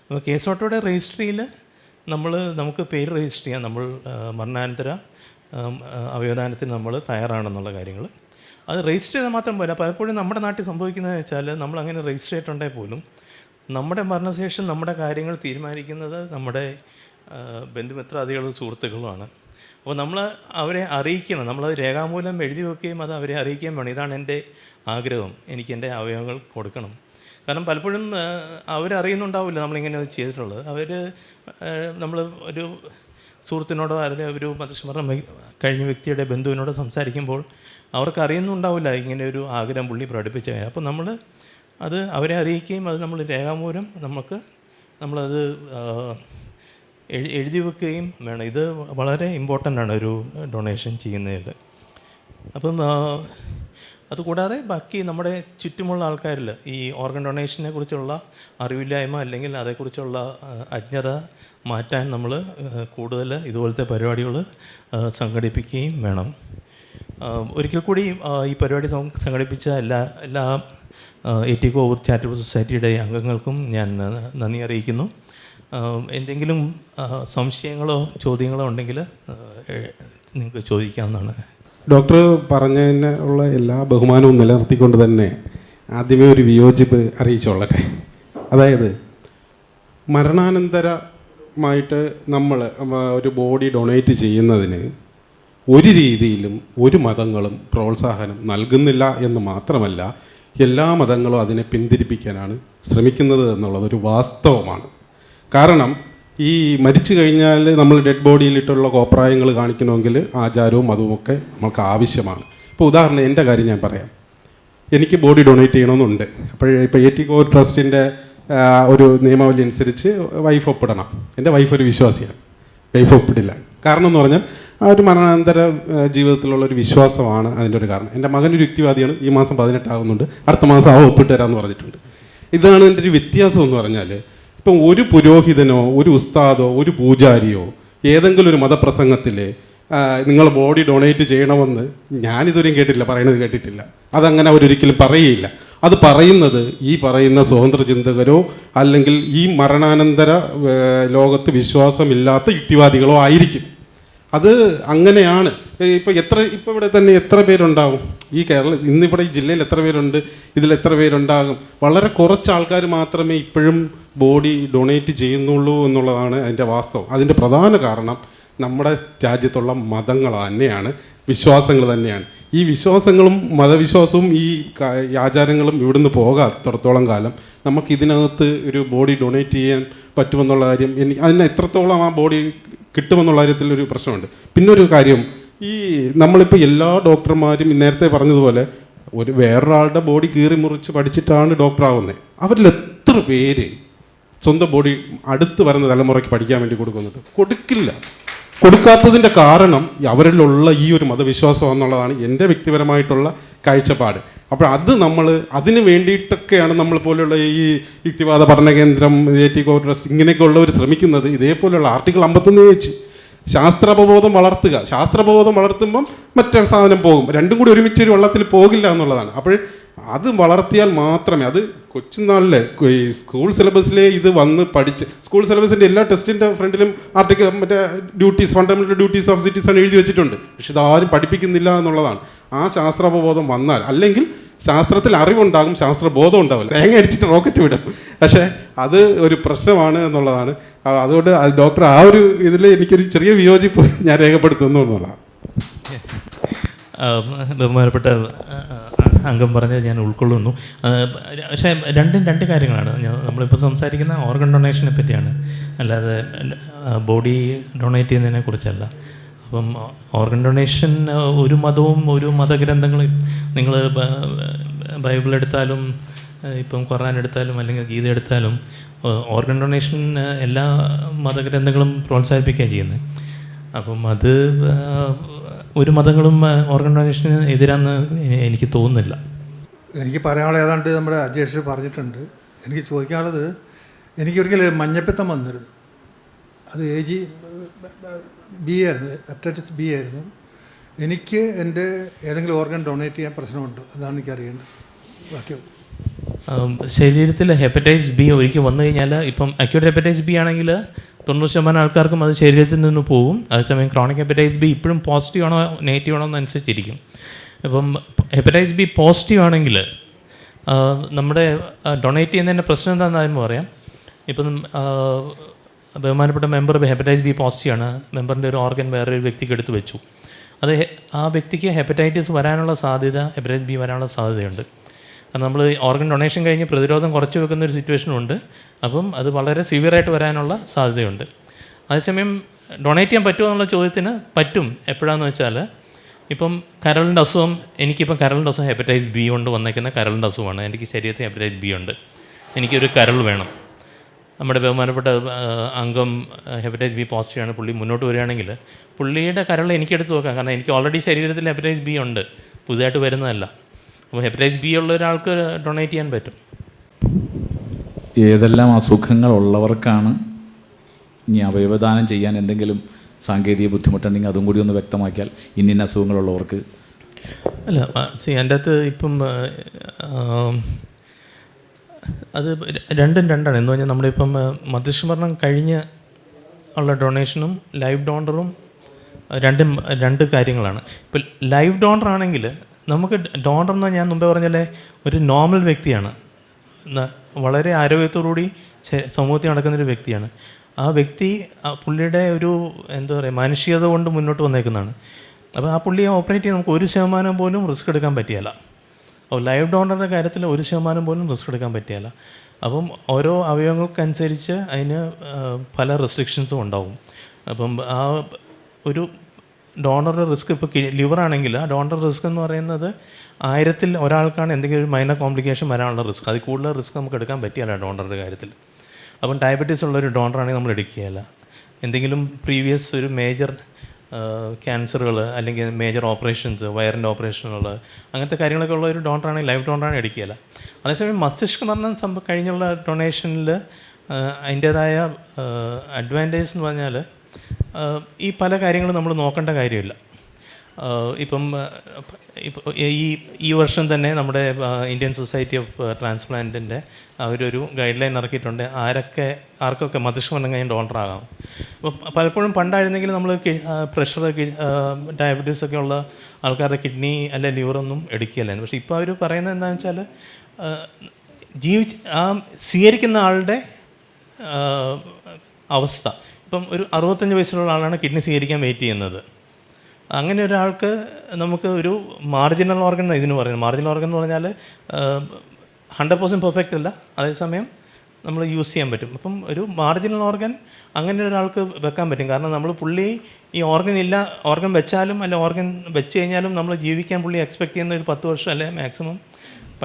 അപ്പോൾ കേസോട്ടോയുടെ രജിസ്ട്രിയിൽ നമുക്ക് പേര് രജിസ്റ്റർ ചെയ്യാം, നമ്മൾ മരണാനന്തര അവയവദാനത്തിന് നമ്മൾ തയ്യാറാണെന്നുള്ള കാര്യങ്ങൾ. അത് രജിസ്റ്റർ ചെയ്താൽ മാത്രം പോരാ. പലപ്പോഴും നമ്മുടെ നാട്ടിൽ സംഭവിക്കുന്നതെന്ന് വെച്ചാൽ, നമ്മളങ്ങനെ രജിസ്റ്റർ ചെയ്തിട്ടുണ്ടെങ്കിൽ പോലും നമ്മുടെ മരണശേഷം നമ്മുടെ കാര്യങ്ങൾ തീരുമാനിക്കുന്നത് നമ്മുടെ ബന്ധുമിത്രാദികളും സുഹൃത്തുക്കളുമാണ്. അപ്പോൾ നമ്മൾ അവരെ അറിയിക്കണം, നമ്മളത് രേഖാമൂലം എഴുതി വെക്കുകയും അത് അവരെ അറിയിക്കുകയും വേണം. ഇതാണ് എൻ്റെ ആഗ്രഹം, എനിക്ക് എൻ്റെ അവയവങ്ങൾ കൊടുക്കണം. കാരണം പലപ്പോഴും അവരറിയുന്നുണ്ടാവില്ല നമ്മളിങ്ങനെ ചെയ്തിട്ടുള്ളത്. നമ്മൾ ഒരു സുഹൃത്തിനോടോ അല്ലെങ്കിൽ ഒരു മരണം കഴിഞ്ഞ വ്യക്തിയുടെ ബന്ധുവിനോടോ സംസാരിക്കുമ്പോൾ അവർക്ക് അറിയുന്നുണ്ടാവില്ല ഇങ്ങനെ ഒരു ആഗ്രഹം പുള്ളി പ്രകടിപ്പിച്ച കാര്യം. അപ്പോൾ നമ്മൾ അത് അവരെ അറിയിക്കുകയും അത് നമ്മൾ രേഖാമൂലം നമ്മളത് എഴുതി വെക്കുകയും വേണം. ഇത് വളരെ ഇമ്പോർട്ടൻ്റ് ആണ് ഒരു ഡൊണേഷൻ ചെയ്യുന്നതിൽ. അപ്പം അതുകൂടാതെ ബാക്കി നമ്മുടെ ചുറ്റുമുള്ള ആൾക്കാരിൽ ഈ ഓർഗൻ ഡൊണേഷനെ കുറിച്ചുള്ള അറിവില്ലായ്മ അല്ലെങ്കിൽ അതേക്കുറിച്ചുള്ള അജ്ഞത മാറ്റാൻ നമ്മൾ കൂടുതൽ ഇതുപോലത്തെ പരിപാടികൾ സംഘടിപ്പിക്കുകയും വേണം. ഒരിക്കൽ കൂടി ഈ പരിപാടി സംഘടിപ്പിച്ച എല്ലാ AT കോവൂർ ചാരിറ്റബിൾ സൊസൈറ്റിയുടെ അംഗങ്ങൾക്കും ഞാൻ നന്ദി അറിയിക്കുന്നു. എന്തെങ്കിലും സംശയങ്ങളോ ചോദ്യങ്ങളോ ഉണ്ടെങ്കിൽ നിങ്ങൾക്ക് ചോദിക്കാവുന്നതാണ്. ഡോക്ടർ പറഞ്ഞതിന് ഉള്ള എല്ലാ ബഹുമാനവും നിലനിർത്തിക്കൊണ്ട് തന്നെ ആദ്യമേ ഒരു വിയോജിപ്പ് അറിയിച്ചോളട്ടെ. അതായത് മരണാനന്തരമായിട്ട് നമ്മൾ ഒരു ബോഡി ഡൊണേറ്റ് ചെയ്യുന്നതിന് ഒരു രീതിയിലും ഒരു മതങ്ങളും പ്രോത്സാഹനം നൽകുന്നില്ല എന്ന് മാത്രമല്ല, എല്ലാ മതങ്ങളും അതിനെ പിന്തിരിപ്പിക്കാനാണ് ശ്രമിക്കുന്നത് എന്നുള്ളതൊരു വാസ്തവമാണ്. കാരണം ഈ മരിച്ചു കഴിഞ്ഞാൽ നമ്മൾ ഡെഡ് ബോഡിയിലിട്ടുള്ള കോപ്രായങ്ങൾ കാണിക്കണമെങ്കിൽ ആചാരവും അതുമൊക്കെ നമുക്ക് ആവശ്യമാണ്. ഇപ്പോൾ ഉദാഹരണം എൻ്റെ കാര്യം ഞാൻ പറയാം. എനിക്ക് ബോഡി ഡൊണേറ്റ് ചെയ്യണമെന്നുണ്ട്. ഇപ്പോൾ AT കോവൂർ ട്രസ്റ്റിൻ്റെ ഒരു നിയമാവലി അനുസരിച്ച് വൈഫ് ഒപ്പിടണം. എൻ്റെ വൈഫ് ഒരു വിശ്വാസിയാണ്, വൈഫ് ഒപ്പിടില്ല. കാരണം എന്ന് പറഞ്ഞാൽ ആ ഒരു മരണാനന്തര ജീവിതത്തിലുള്ളൊരു വിശ്വാസമാണ് അതിൻ്റെ ഒരു കാരണം. എൻ്റെ മകനൊരു യുക്തിവാദിയാണ്, ഈ മാസം 18 ആകുന്നുണ്ട്, അടുത്ത മാസം ഒപ്പിട്ട് തരാമെന്ന് പറഞ്ഞിട്ടുണ്ട്. ഇതാണ് എൻ്റെ ഒരു വ്യത്യാസം എന്ന് പറഞ്ഞാൽ, ഇപ്പം ഒരു പുരോഹിതനോ ഒരു ഉസ്താദോ ഒരു പൂജാരിയോ ഏതെങ്കിലും ഒരു മതപ്രസംഗത്തിൽ നിങ്ങൾ ബോഡി ഡൊണേറ്റ് ചെയ്യണമെന്ന് ഞാനിതുവരെയും കേട്ടിട്ടില്ല, പറയുന്നത് കേട്ടിട്ടില്ല. അതങ്ങനെ അവരൊരിക്കലും പറയില്ല. അത് പറയുന്നത് ഈ പറയുന്ന സ്വതന്ത്ര ചിന്തകരോ അല്ലെങ്കിൽ ഈ മരണാനന്തര ലോകത്ത് വിശ്വാസമില്ലാത്ത യുക്തിവാദികളോ ആയിരിക്കും. അത് അങ്ങനെയാണ്. ഇപ്പോൾ ഇവിടെ തന്നെ എത്ര പേരുണ്ടാവും? ഈ ഇന്നിവിടെ ഈ ജില്ലയിൽ എത്ര പേരുണ്ട്? ഇതിൽ എത്ര പേരുണ്ടാകും? വളരെ കുറച്ച് ആൾക്കാർ മാത്രമേ ഇപ്പോഴും ബോഡി ഡൊണേറ്റ് ചെയ്യുന്നുള്ളൂ എന്നുള്ളതാണ് അതിൻ്റെ വാസ്തവം. അതിൻ്റെ പ്രധാന കാരണം നമ്മുടെ രാജ്യത്തുള്ള മതങ്ങൾ തന്നെയാണ്, വിശ്വാസങ്ങൾ തന്നെയാണ്. ഈ വിശ്വാസങ്ങളും മതവിശ്വാസവും ഈ ആചാരങ്ങളും ഇവിടുന്ന് പോകാത്തിടത്തോളം കാലം നമുക്കിതിനകത്ത് ഒരു ബോഡി ഡൊണേറ്റ് ചെയ്യാൻ പറ്റുമെന്നുള്ള കാര്യം അതിന് എത്രത്തോളം ആ ബോഡി കിട്ടുമെന്നുള്ള കാര്യത്തിൽ ഒരു പ്രശ്നമുണ്ട്. പിന്നൊരു കാര്യം, ഈ നമ്മളിപ്പോൾ എല്ലാ ഡോക്ടർമാരും നേരത്തെ പറഞ്ഞതുപോലെ വേറൊരാളുടെ ബോഡി കീറി മുറിച്ച് പഠിച്ചിട്ടാണ് ഡോക്ടറാവുന്നത്. അവരിൽ എത്ര പേര് സ്വന്തം ബോഡി അടുത്ത് വരുന്ന തലമുറയ്ക്ക് പഠിക്കാൻ വേണ്ടി കൊടുക്കുന്നുണ്ട്? കൊടുക്കില്ല. കൊടുക്കാത്തതിൻ്റെ കാരണം അവരിലുള്ള ഈ ഒരു മതവിശ്വാസം എന്നുള്ളതാണ് എൻ്റെ വ്യക്തിപരമായിട്ടുള്ള കാഴ്ചപ്പാട്. അപ്പോൾ അത് അതിന് വേണ്ടിയിട്ടൊക്കെയാണ് നമ്മൾ പോലെയുള്ള ഈ യുക്തിവാദ പഠന കേന്ദ്രം, AT കോവൂർ ട്രസ്റ്റ് ഇങ്ങനെയൊക്കെ ഉള്ളവർ ശ്രമിക്കുന്നത്. ഇതേപോലെയുള്ള ആർട്ടിക്കിൾ 51 വെച്ച് ശാസ്ത്രബോധം വളർത്തുക. ശാസ്ത്രബോധം വളർത്തുമ്പം മറ്റേ സാധനം പോകും, രണ്ടും കൂടി ഒരുമിച്ച് ഒരു വെള്ളത്തിൽ പോകില്ല എന്നുള്ളതാണ്. അപ്പോൾ അത് വളർത്തിയാൽ മാത്രമേ, അത് കൊച്ചുനാളിലെ ഈ സ്കൂൾ സിലബസിലെ ഇത് വന്ന് പഠിച്ച്, സ്കൂൾ സിലബസിൻ്റെ എല്ലാ ടെസ്റ്റിൻ്റെ ഫ്രണ്ടിലും ആർട്ടിക്കിൾ മറ്റേ ഫണ്ടമെന്റൽ ഡ്യൂട്ടീസ് ഓഫ് സിറ്റിസൺ എഴുതി വെച്ചിട്ടുണ്ട്. പക്ഷെ ഇതാരും പഠിപ്പിക്കുന്നില്ല എന്നുള്ളതാണ്. ആ ശാസ്ത്രബോധം വന്നാൽ, അല്ലെങ്കിൽ ശാസ്ത്രത്തിൽ അറിവുണ്ടാകും, ശാസ്ത്രബോധം ഉണ്ടാവില്ല. തേങ്ങ അടിച്ചിട്ട് റോക്കറ്റ് വിടും. പക്ഷേ അത് ഒരു പ്രശ്നമാണ് എന്നുള്ളതാണ്. അതുകൊണ്ട് ഡോക്ടർ ആ ഒരു ഇതിൽ എനിക്കൊരു ചെറിയ വിയോജിപ്പ് ഞാൻ രേഖപ്പെടുത്തുന്നു എന്നുള്ളതാണ്. ബഹുമാനപ്പെട്ട അംഗം പറഞ്ഞത് ഞാൻ ഉൾക്കൊള്ളുന്നു. പക്ഷേ രണ്ട് കാര്യങ്ങളാണ്. നമ്മളിപ്പോൾ സംസാരിക്കുന്ന ഓർഗൻ ഡൊണേഷനെ പറ്റിയാണ്, അല്ലാതെ ബോഡി ഡൊണേറ്റ് ചെയ്യുന്നതിനെ കുറിച്ചല്ല. അപ്പം ഓർഗൻ ഡൊണേഷൻ ഒരു മതവും ഒരു മതഗ്രന്ഥങ്ങളും, നിങ്ങൾ ബൈബിൾ എടുത്താലും ഇപ്പം ഖുർആൻ എടുത്താലും അല്ലെങ്കിൽ ഗീത എടുത്താലും ഓർഗൻ ഡൊണേഷൻ എല്ലാ മതഗ്രന്ഥങ്ങളും പ്രോത്സാഹിപ്പിക്കുകയാണ് ചെയ്യുന്നത്. അപ്പം അത് ഒരു മതങ്ങളും ഓർഗൻ ഡൊണേഷന് എതിരാന്ന് എനിക്ക് തോന്നുന്നില്ല. എനിക്ക് പറയാനുള്ളത് ഏതാണ്ട് നമ്മുടെ അജേഷ് പറഞ്ഞിട്ടുണ്ട്. എനിക്ക് ചോദിക്കാനുള്ളത്, എനിക്കൊരിക്കലും മഞ്ഞപ്പിത്തം വന്നിരുന്നു. അത് AG B ആയിരുന്നു, ഹെപ്പറ്റൈറ്റിസ് B ആയിരുന്നു. എനിക്ക് എൻ്റെ ഏതെങ്കിലും ഓർഗൻ ഡൊണേറ്റ് ചെയ്യാൻ പ്രശ്നമുണ്ടോ? അതാണ് എനിക്കറിയേണ്ടത്. ബാക്കി ശരീരത്തിൽ ഹെപ്പറ്റൈറ്റിസ് B ഒരിക്കൽ വന്നു കഴിഞ്ഞാൽ, ഇപ്പം അക്യൂട്ട് ഹെപ്പറ്റൈറ്റിസ് B ആണെങ്കിൽ 90% ആൾക്കാർക്കും അത് ശരീരത്തിൽ നിന്ന് പോകും. അതേസമയം ക്രോണിക് ഹെപ്പറ്റൈറ്റിസ് B ഇപ്പോഴും പോസിറ്റീവ് ആണോ നെഗറ്റീവ് ആണോ എന്നനുസരിച്ചിരിക്കും. ഇപ്പം ഹെപ്പറ്റൈറ്റിസ് B പോസിറ്റീവ് ആണെങ്കിൽ നമ്മുടെ ഡൊണേറ്റ് ചെയ്യുന്നതിൻ്റെ പ്രശ്നം എന്താണെന്ന് പറയാം. ഇപ്പം ബഹുമാനപ്പെട്ട മെമ്പർ ഹെപ്പറ്റൈറ്റിസ് B പോസിറ്റീവ് ആണ്, മെമ്പറിൻ്റെ ഒരു ഓർഗൻ വേറൊരു വ്യക്തിക്ക് എടുത്ത് വെച്ചു. അത് ആ വ്യക്തിക്ക് ഹെപ്പറ്റൈറ്റിസ് വരാനുള്ള സാധ്യത, ഹെപ്പറ്റൈറ്റിസ് B വരാനുള്ള സാധ്യതയുണ്ട്. കാരണം നമ്മൾ ഓർഗൻ ഡൊണേഷൻ കഴിഞ്ഞ് പ്രതിരോധം കുറച്ച് വെക്കുന്ന ഒരു സിറ്റുവേഷനുണ്ട്. അപ്പം അത് വളരെ സിവിയറായിട്ട് വരാനുള്ള സാധ്യതയുണ്ട്. അതേസമയം ഡൊണേറ്റ് ചെയ്യാൻ പറ്റുമോ എന്നുള്ള ചോദ്യത്തിന് പറ്റും. എപ്പോഴാണെന്ന് വെച്ചാൽ, ഇപ്പം കരളിൻ്റെ അസുഖം, എനിക്കിപ്പം കരളിൻ്റെ അസുഖം ഹെപ്പറ്റൈറ്റിസ് B കൊണ്ട് വന്നേക്കുന്ന കരളിൻ്റെ അസുഖമാണ്. എനിക്ക് ശരീരത്തിൽ ഹെപ്പറ്റൈറ്റിസ് B ഉണ്ട്, എനിക്കൊരു കരൾ വേണം. നമ്മുടെ ബഹുമാനപ്പെട്ട അംഗം ഹെപ്പറ്റൈറ്റിസ് B പോസിറ്റീവാണ്, പുള്ളി മുന്നോട്ട് വരികയാണെങ്കിൽ പുള്ളിയുടെ കരൾ എനിക്കെടുത്ത് നോക്കാം. കാരണം എനിക്ക് ഓൾറെഡി ശരീരത്തിൽ ഹെപ്പറ്റൈറ്റിസ് B ഉണ്ട്, പുതുതായിട്ട് വരുന്നതല്ല. അപ്പോൾ ഹെപ്പറ്റൈറ്റിസ് B ഉള്ള ഒരാൾക്ക് ഡൊണേറ്റ് ചെയ്യാൻ പറ്റും. ഏതെല്ലാം അസുഖങ്ങളുള്ളവർക്കാണ് ഇനി അവയവദാനം ചെയ്യാൻ എന്തെങ്കിലും സാങ്കേതിക ബുദ്ധിമുട്ടുണ്ടെങ്കിൽ അതും കൂടി ഒന്ന് വ്യക്തമാക്കിയാൽ. ഇന്ന അസുഖങ്ങളുള്ളവർക്ക് അല്ല, എൻ്റെ അകത്ത് ഇപ്പം അത് രണ്ടും രണ്ടാണ്. എന്ന് പറഞ്ഞാൽ നമ്മളിപ്പം മധ്യസ്ഥമരണം കഴിഞ്ഞ് ഉള്ള ഡൊണേഷനും ലൈവ് ഡോണറും രണ്ട് കാര്യങ്ങളാണ്. ഇപ്പം ലൈവ് ഡോണർ ആണെങ്കിൽ നമുക്ക് ഡോണർ എന്ന് ഞാൻ മുമ്പേ പറഞ്ഞാലേ ഒരു നോർമൽ വ്യക്തിയാണ്, വളരെ ആരോഗ്യത്തോടുകൂടി സമൂഹത്തിൽ നടക്കുന്നൊരു വ്യക്തിയാണ്. ആ വ്യക്തി പുള്ളിയുടെ ഒരു എന്താ പറയുക മാനുഷികത കൊണ്ട് മുന്നോട്ട് വന്നേക്കുന്നതാണ്. അപ്പോൾ ആ പുള്ളിയെ ഓപ്പറേറ്റ് ചെയ്യാൻ നമുക്ക് 1% പോലും റിസ്ക് എടുക്കാൻ പറ്റിയല്ല. അപ്പോൾ ലൈവ് ഡോണറുടെ കാര്യത്തിൽ 1% പോലും റിസ്ക് എടുക്കാൻ പറ്റിയല്ല. അപ്പം ഓരോ അവയവങ്ങൾക്കനുസരിച്ച് അതിന് പല റെസ്ട്രിക്ഷൻസും ഉണ്ടാവും. അപ്പം ആ ഒരു ഡോണറുടെ റിസ്ക്, ഇപ്പോൾ ലിവറാണെങ്കിൽ ആ ഡോണർ റിസ്ക് എന്ന് പറയുന്നത് 1000-ൽ ഒരാൾക്കാണ് എന്തെങ്കിലും ഒരു മൈനർ കോംപ്ലിക്കേഷൻ വരാനുള്ള റിസ്ക്. അതിൽ കൂടുതൽ റിസ്ക് നമുക്ക് എടുക്കാൻ പറ്റിയല്ല ഡോണറുടെ കാര്യത്തിൽ. അപ്പം ഡയബറ്റീസ് ഉള്ളൊരു ഡോണറാണെങ്കിൽ നമ്മൾ എടുക്കുകയില്ല. എന്തെങ്കിലും പ്രീവിയസ് ഒരു മേജർ ക്യാൻസറുകൾ അല്ലെങ്കിൽ മേജർ ഓപ്പറേഷൻസ്, വയറിൻ്റെ ഓപ്പറേഷനുകൾ, അങ്ങനത്തെ കാര്യങ്ങളൊക്കെ ഉള്ള ഒരു ഡോണറാണെങ്കിൽ ലൈവ് ഡോണറാണ് എടുക്കുകയില്ല. അതേസമയം മസ്തിഷ്ക മരണം കഴിഞ്ഞുള്ള ഡൊണേഷനിൽ അതിൻ്റേതായ അഡ്വാൻറ്റേജ് എന്ന് പറഞ്ഞാൽ ഈ പല കാര്യങ്ങളും നമ്മൾ നോക്കേണ്ട കാര്യമില്ല. ഇപ്പം ഈ വർഷം തന്നെ നമ്മുടെ ഇന്ത്യൻ സൊസൈറ്റി ഓഫ് ട്രാൻസ്പ്ലാന്റിൻ്റെ അവരൊരു ഗൈഡ് ലൈൻ ഇറക്കിയിട്ടുണ്ട്, ആർക്കൊക്കെ മസ്തിഷ്കമരണം കഴിഞ്ഞ് ഡോണറാകാം. അപ്പോൾ പലപ്പോഴും പണ്ടായിരുന്നെങ്കിൽ നമ്മൾ പ്രഷർ, ഡയബറ്റീസൊക്കെ ഉള്ള ആൾക്കാരുടെ കിഡ്നി അല്ലെ ലിവറൊന്നും എടുക്കുകയല്ലായിരുന്നു. പക്ഷേ ഇപ്പോൾ അവർ പറയുന്നത് എന്താണെന്ന് വെച്ചാൽ സ്വീകരിക്കുന്ന ആളുടെ അവസ്ഥ. ഇപ്പം ഒരു 65 വയസ്സുള്ള ആളാണ് കിഡ്നി സ്വീകരിക്കാൻ വെയിറ്റ് ചെയ്യുന്നത്. അങ്ങനെ ഒരാൾക്ക് നമുക്ക് ഒരു മാർജിനൽ ഓർഗൻ ഇതിന് പറയുന്നത്. മാർജിനൽ ഓർഗൻ എന്ന് പറഞ്ഞാൽ 100% പെർഫെക്റ്റ് അല്ല, അതേസമയം നമ്മൾ യൂസ് ചെയ്യാൻ പറ്റും. അപ്പം ഒരു മാർജിനൽ ഓർഗൻ അങ്ങനെ ഒരാൾക്ക് വെക്കാൻ പറ്റും. കാരണം നമ്മൾ പുള്ളി ഈ ഓർഗൻ വെച്ചാലും അല്ല ഓർഗൻ വെച്ച് കഴിഞ്ഞാലും നമ്മൾ ജീവിക്കാൻ പുള്ളി എക്സ്പെക്റ്റ് ചെയ്യുന്ന ഒരു 10 വർഷം അല്ലെ മാക്സിമം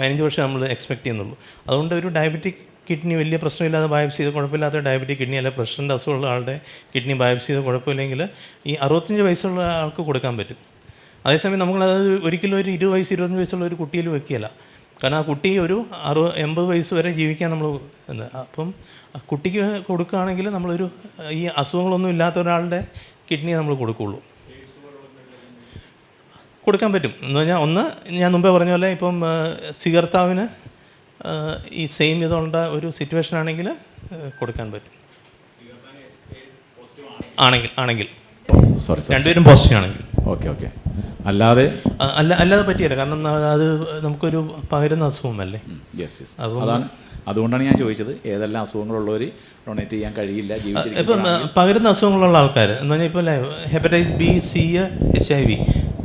15 വർഷം നമ്മൾ എക്സ്പെക്റ്റ് ചെയ്യുന്നുള്ളൂ. അതുകൊണ്ട് ഒരു ഡയബറ്റിക് കിഡ്നി വലിയ പ്രശ്നമില്ലാതെ ബയോപ്സി ചെയ്ത് കുഴപ്പമില്ലാത്ത ഡയബറ്റിക് കിഡ്നി അല്ലെ പ്രഷറിൻ്റെ അസുഖമുള്ള ആളുടെ കിഡ്നി ബയോപ്സി ചെയ്ത് കുഴപ്പമില്ലെങ്കിൽ ഈ 65 വയസ്സുള്ള ആൾക്ക് കൊടുക്കാൻ പറ്റും. അതേസമയം നമ്മളത് ഒരിക്കലും ഒരു 20 വയസ്സ് 25 വയസ്സുള്ള ഒരു കുട്ടിയിൽ വെക്കുകയില്ല. കാരണം ആ കുട്ടി ഒരു 80 വയസ്സ് വരെ ജീവിക്കാൻ നമ്മൾ അപ്പം കുട്ടിക്ക് കൊടുക്കുകയാണെങ്കിൽ നമ്മളൊരു ഈ അസുഖങ്ങളൊന്നും ഇല്ലാത്ത ഒരാളുടെ കിഡ്നി നമ്മൾ കൊടുക്കുകയുള്ളൂ. കൊടുക്കാൻ പറ്റും എന്ന് പറഞ്ഞാൽ, ഒന്ന് ഞാൻ മുമ്പേ പറഞ്ഞ പോലെ ഇപ്പം സ്വീകർത്താവിന് ഈ സെയിം ഇതുള്ള ഒരു സിറ്റുവേഷൻ ആണെങ്കിൽ കൊടുക്കാൻ പറ്റും. ആണെങ്കിൽ രണ്ടുപേരും പോസിറ്റീവ് ആണെങ്കിൽ ഓക്കെ. അല്ലാതെ പറ്റിയല്ല. കാരണം അത് നമുക്കൊരു പകരുന്ന അസുഖമല്ലേ. അതുകൊണ്ടാണ് ഞാൻ ചോദിച്ചത്, ഏതെല്ലാം അസുഖങ്ങളുള്ളവർ ഡൊണേറ്റ് ചെയ്യാൻ കഴിയില്ല. ഇപ്പം പകരുന്ന അസുഖങ്ങളുള്ള ആൾക്കാർ എന്ന് പറഞ്ഞാൽ ഇപ്പോൾ ഹെപ്പറ്റൈറ്റിസ് B, C, HIV,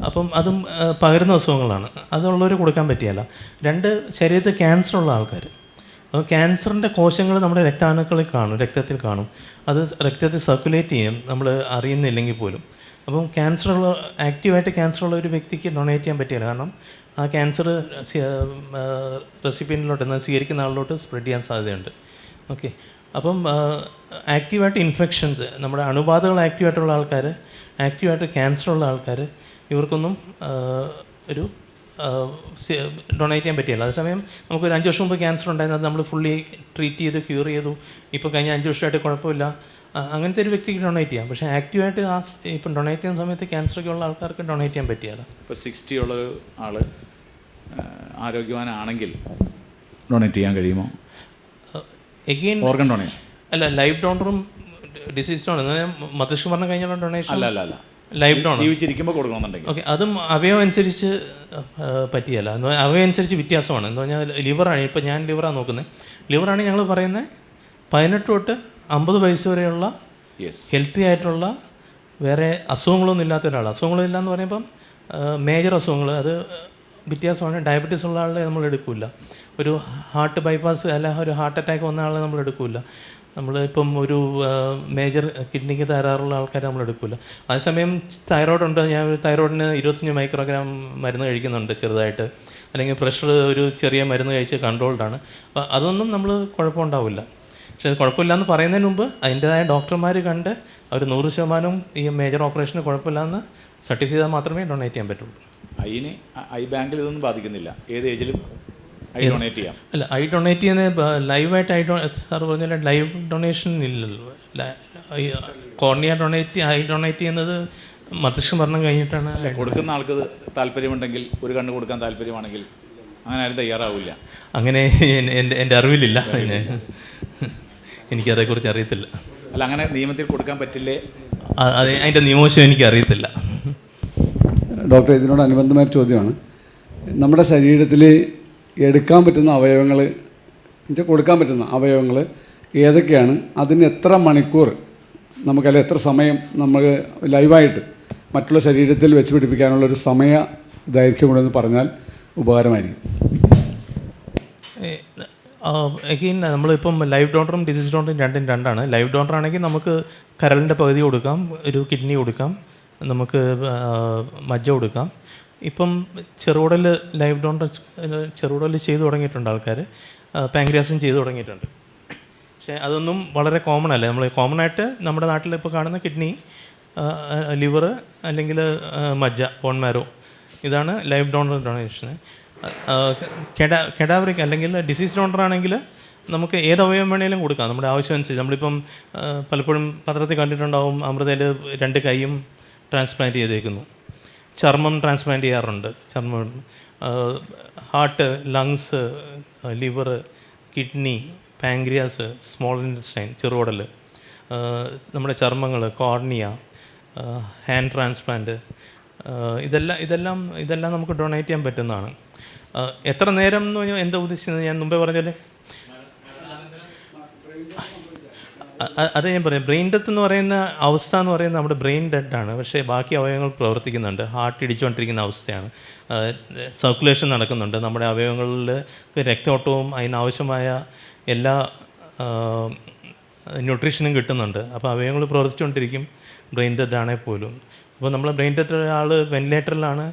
അപ്പം അതും പകരുന്ന അസുഖങ്ങളാണ്. അതുള്ളവർ കൊടുക്കാൻ പറ്റിയല്ല. 2 ശരീരത്തിൽ ക്യാൻസർ ഉള്ള ആൾക്കാർ, അപ്പോൾ ക്യാൻസറിൻ്റെ കോശങ്ങൾ നമ്മുടെ രക്തത്തിൽ കാണും. അത് രക്തത്തിൽ സർക്കുലേറ്റ് ചെയ്യും നമ്മൾ അറിയുന്നില്ലെങ്കിൽ പോലും. അപ്പം ആക്റ്റീവായിട്ട് ക്യാൻസറുള്ള ഒരു വ്യക്തിക്ക് ഡൊണേറ്റ് ചെയ്യാൻ പറ്റില്ല. കാരണം ആ ക്യാൻസർ റെസിപ്പിയൻറ്റിലോട്ട് സ്വീകരിക്കുന്ന ആളിലോട്ട് സ്പ്രെഡ് ചെയ്യാൻ സാധ്യതയുണ്ട്. ഓക്കെ, അപ്പം ആക്റ്റീവായിട്ട് ഇൻഫെക്ഷൻസ്, നമ്മുടെ അണുബാധകൾ ആക്റ്റീവായിട്ടുള്ള ആൾക്കാർ, ആക്റ്റീവായിട്ട് ക്യാൻസറുള്ള ആൾക്കാർ, ഇവർക്കൊന്നും ഒരു ഡൊണേറ്റ് ചെയ്യാൻ പറ്റിയല്ല. അതേസമയം നമുക്കൊരു 5 വർഷം മുമ്പ് ക്യാൻസർ ഉണ്ടായിരുന്നത് നമ്മൾ ഫുള്ളി ട്രീറ്റ് ചെയ്ത് ക്യൂർ ചെയ്തു, ഇപ്പോൾ കഴിഞ്ഞ 5 വർഷമായിട്ട് കുഴപ്പമില്ല, അങ്ങനത്തെ ഒരു വ്യക്തിക്ക് ഡൊണേറ്റ് ചെയ്യാം. പക്ഷേ ആക്റ്റീവായിട്ട് ഇപ്പം ഡൊണേറ്റ് ചെയ്യുന്ന സമയത്ത് ക്യാൻസറൊക്കെ ഉള്ള ആൾക്കാർക്ക് ഡൊണേറ്റ് ചെയ്യാൻ പറ്റിയല്ല. ഇപ്പോൾ 60 ഉള്ളൊരു ആൾ ആരോഗ്യവാനാണെങ്കിൽ ഡൊണേറ്റ് ചെയ്യാൻ കഴിയുമോ? എഗെയിൻ ഓർഗൻ ഡൊണേഷൻ അല്ല, ലൈഫ് ഡോണറും ഡിസീസ് ഡോണർ മസ്തിഷ്കം പറഞ്ഞ കഴിഞ്ഞുള്ള ഡൊണേഷൻ അല്ല ലൈഫ് ഡോണർ ജീവിച്ചിരിക്കുമ്പോൾ കൊടുക്കണമെന്നുണ്ടെങ്കിൽ. ഓക്കെ, അതും അവയവം അനുസരിച്ച് പറ്റിയല്ല. എന്ന് പറഞ്ഞാൽ അവയവം അനുസരിച്ച് വ്യത്യാസമാണ്. എന്ന് പറഞ്ഞാൽ ലിവറാണ്, ഇപ്പം ഞാൻ ലിവറാണ് നോക്കുന്നത്. ലിവറാണ് ഞങ്ങൾ പറയുന്നത് 18 തൊട്ട് 50 വയസ്സ് വരെയുള്ള ഹെൽത്തി ആയിട്ടുള്ള വേറെ അസുഖങ്ങളൊന്നും ഇല്ലാത്ത ഒരാൾ. അസുഖങ്ങളില്ല എന്ന് പറയുമ്പം മേജർ അസുഖങ്ങൾ അത് വ്യത്യാസമാണ്. ഡയബറ്റീസ് ഉള്ള ആളെ നമ്മൾ എടുക്കില്ല. ഒരു ഹാർട്ട് ബൈപ്പാസ് അല്ല ഒരു ഹാർട്ട് അറ്റാക്ക് വന്ന ആളെ നമ്മൾ എടുക്കില്ല. നമ്മളിപ്പം ഒരു മേജർ കിഡ്നിക്ക് തകരാറുള്ള ആൾക്കാരെ നമ്മൾ എടുക്കില്ല. അതേസമയം തൈറോയ്ഡ് ഉണ്ട്, ഞാൻ തൈറോയിഡിന് 25 മൈക്രോഗ്രാം മരുന്ന് കഴിക്കുന്നുണ്ട് ചെറുതായിട്ട്, അല്ലെങ്കിൽ പ്രഷർ ഒരു ചെറിയ മരുന്ന് കഴിച്ച് കൺട്രോൾഡാണ്. അപ്പോൾ അതൊന്നും നമ്മൾ കുഴപ്പമുണ്ടാവില്ല. പക്ഷേ അത് കുഴപ്പമില്ലയെന്ന് പറയുന്നതിന് മുമ്പ് അതിൻ്റേതായ ഡോക്ടർമാർ കണ്ട് അവർ 100% ഈ മേജർ ഓപ്പറേഷന് കുഴപ്പമില്ലയെന്ന് സർട്ടിഫൈ ചെയ്താൽ മാത്രമേ ഡൊണേറ്റ് ചെയ്യാൻ പറ്റുള്ളൂ. ഐന് ഐ ബാങ്കിൽ ഇതൊന്നും ബാധിക്കുന്നില്ല, ഏത് ഏജിലും ഐ ഡൊണേറ്റ് ചെയ്യാം. അല്ല, ഐ ഡൊണേറ്റ് ചെയ്യുന്നത് ലൈവായിട്ട് സാർ പറഞ്ഞാൽ ലൈവ് ഡൊണേഷൻ ഇല്ലല്ലോ. കോർണിയ ഐ ഡൊണേറ്റ് ചെയ്യുന്നത് മസ്തിഷ്കം മരണം കഴിഞ്ഞിട്ടാണ്. കൊടുക്കുന്ന ആൾക്ക് താല്പര്യമുണ്ടെങ്കിൽ, ഒരു കണ്ണ് കൊടുക്കാൻ താല്പര്യമാണെങ്കിൽ അങ്ങനെ ആരും തയ്യാറാവില്ല. അങ്ങനെ എൻ്റെ അറിവിലില്ല, എനിക്കതേക്കുറിച്ച് അറിയത്തില്ല. അല്ല, അങ്ങനെ നിയമത്തിൽ കൊടുക്കാൻ പറ്റില്ലേ? അതിൻ്റെ നിയമവശം എനിക്ക് അറിയത്തില്ല. ഡോക്ടർ, ഇതിനോടനുബന്ധമായ ചോദ്യമാണ്. നമ്മുടെ ശരീരത്തിൽ എടുക്കാൻ പറ്റുന്ന അവയവങ്ങൾ, കൊടുക്കാൻ പറ്റുന്ന അവയവങ്ങൾ ഏതൊക്കെയാണ്? അതിന് എത്ര മണിക്കൂർ നമുക്കല്ല എത്ര സമയം നമുക്ക് ലൈവായിട്ട് മറ്റുള്ള ശരീരത്തിൽ വെച്ച് പിടിപ്പിക്കാനുള്ളൊരു സമയ ദൈർഘ്യമുണ്ടെന്ന് പറഞ്ഞാൽ ഉപകാരമായിരിക്കും. എഗെയിൻ നമ്മളിപ്പം ലൈവ് ഡോണറും ഡിസീസ് ഡോണറും രണ്ടാണ്. ലൈവ് ഡോണർ ആണെങ്കിൽ നമുക്ക് കരളിൻ്റെ പകുതി കൊടുക്കാം, ഒരു കിഡ്നി കൊടുക്കാം, നമുക്ക് മജ്ജ കൊടുക്കാം. ഇപ്പം ചെറുകുടൽ ലൈവ് ഡോണർ ചെറുകുടൽ ചെയ്തു തുടങ്ങിയിട്ടുണ്ട് ആൾക്കാർ, പാങ്ക്രിയാസും ചെയ്തു തുടങ്ങിയിട്ടുണ്ട്. പക്ഷേ അതൊന്നും വളരെ കോമൺ അല്ല. നമ്മൾ കോമൺ ആയിട്ട് നമ്മുടെ നാട്ടിൽ ഇപ്പോൾ കാണുന്ന കിഡ്നി, ലിവർ അല്ലെങ്കിൽ മജ്ജ, ബോൺ മാരോ, ഇതാണ് ലൈവ് ഡോണർ ഡൊണേഷൻ. കെഡാവറിക് അല്ലെങ്കിൽ ഡിസീസ് ഡോണർ ആണെങ്കിൽ നമുക്ക് ഏത് അവയവം വേണമെങ്കിലും കൊടുക്കാം നമ്മുടെ ആവശ്യം അനുസരിച്ച്. നമ്മളിപ്പം പലപ്പോഴും പത്രത്തിൽ കണ്ടിട്ടുണ്ടാവും, അമൃതയിൽ 2 കൈയും ട്രാൻസ്പ്ലാന്റ് ചെയ്തേക്കുന്നു. ചർമ്മം ട്രാൻസ്പ്ലാന്റ് ചെയ്യാറുണ്ട്. ചർമ്മം, heart, lungs, liver, kidney, pancreas, small intestine, ചെറുകുടൽ, നമ്മുടെ ചർമ്മങ്ങൾ, കോർണിയ, ഹാൻഡ് ട്രാൻസ്പ്ലാന്റ്, ഇതെല്ലാം നമുക്ക് ഡൊണേറ്റ് ചെയ്യാൻ പറ്റുന്നതാണ്. എത്ര നേരം എന്ന് പറഞ്ഞാൽ എന്താ ഉദ്ദേശിക്കുന്നത്? ഞാൻ മുമ്പേ പറഞ്ഞാൽ അത് ഞാൻ പറയാം. ബ്രെയിൻ ഡെത്ത് എന്ന് പറയുന്ന അവസ്ഥ എന്ന് പറയുന്നത് നമ്മുടെ ബ്രെയിൻ ഡെഡാണ്, പക്ഷേ ബാക്കി അവയവങ്ങൾ പ്രവർത്തിക്കുന്നുണ്ട്. ഹാർട്ട് ഇടിച്ചുകൊണ്ടിരിക്കുന്ന അവസ്ഥയാണ്, സർക്കുലേഷൻ നടക്കുന്നുണ്ട്, നമ്മുടെ അവയവങ്ങളിൽ രക്തയോട്ടവും അതിനാവശ്യമായ എല്ലാ ന്യൂട്രീഷനും കിട്ടുന്നുണ്ട്. അപ്പോൾ അവയവങ്ങൾ പ്രവർത്തിച്ചുകൊണ്ടിരിക്കും ബ്രെയിൻ ഡെഡ് ആണെങ്കിൽ പോലും. അപ്പോൾ നമ്മൾ ബ്രെയിൻ ഡെഡ് ആൾ വെന്റിലേറ്ററിലാണ്,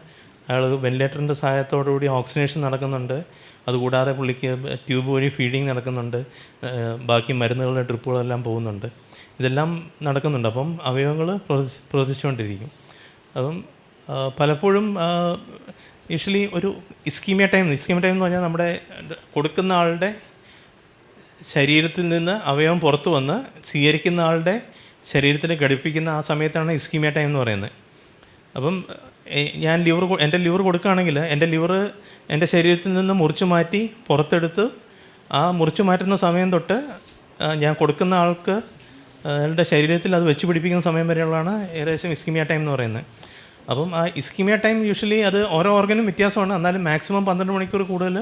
അയാൾ വെന്റിലേറ്ററിൻ്റെ സഹായത്തോടുകൂടി ഓക്സിജനേഷൻ നടക്കുന്നുണ്ട്. അതുകൂടാതെ പുള്ളിക്ക് ട്യൂബ് വഴി ഫീഡിങ് നടക്കുന്നുണ്ട്, ബാക്കി മരുന്നുകളുടെ ഡ്രിപ്പുകളെല്ലാം പോകുന്നുണ്ട്, ഇതെല്ലാം നടക്കുന്നുണ്ട്. അപ്പം അവയവങ്ങൾ പ്രവർത്തിച്ചുകൊണ്ടിരിക്കും. അപ്പം പലപ്പോഴും യൂഷ്വലി ഒരു ഇസ്കീമിയ ടൈം എന്ന് പറഞ്ഞാൽ നമ്മുടെ കൊടുക്കുന്ന ആളുടെ ശരീരത്തിൽ നിന്ന് അവയവം പുറത്തു വന്ന് സ്വീകരിക്കുന്ന ആളുടെ ശരീരത്തിൽ ഘടിപ്പിക്കുന്ന ആ സമയത്താണ് ഇസ്കീമിയ ടൈം എന്ന് പറയുന്നത്. അപ്പം ഞാൻ എൻ്റെ ലിവർ കൊടുക്കുകയാണെങ്കിൽ എൻ്റെ ലിവർ എൻ്റെ ശരീരത്തിൽ നിന്ന് മുറിച്ച് മാറ്റി പുറത്തെടുത്ത് ആ മുറിച്ച് മാറ്റുന്ന സമയം തൊട്ട് ഞാൻ കൊടുക്കുന്ന ആൾക്ക് അയാളുടെ ശരീരത്തിൽ അത് വെച്ച് പിടിപ്പിക്കുന്ന സമയം വരെയുള്ളതാണ് ഏകദേശം ഇസ്കീമിയ ടൈം എന്ന് പറയുന്നത്. അപ്പം ആ ഇസ്കീമിയ ടൈം യൂഷ്വലി അത് ഓരോ ഓർഗനും വ്യത്യാസമാണ്. എന്നാലും മാക്സിമം 12 മണിക്കൂർ കൂടുതൽ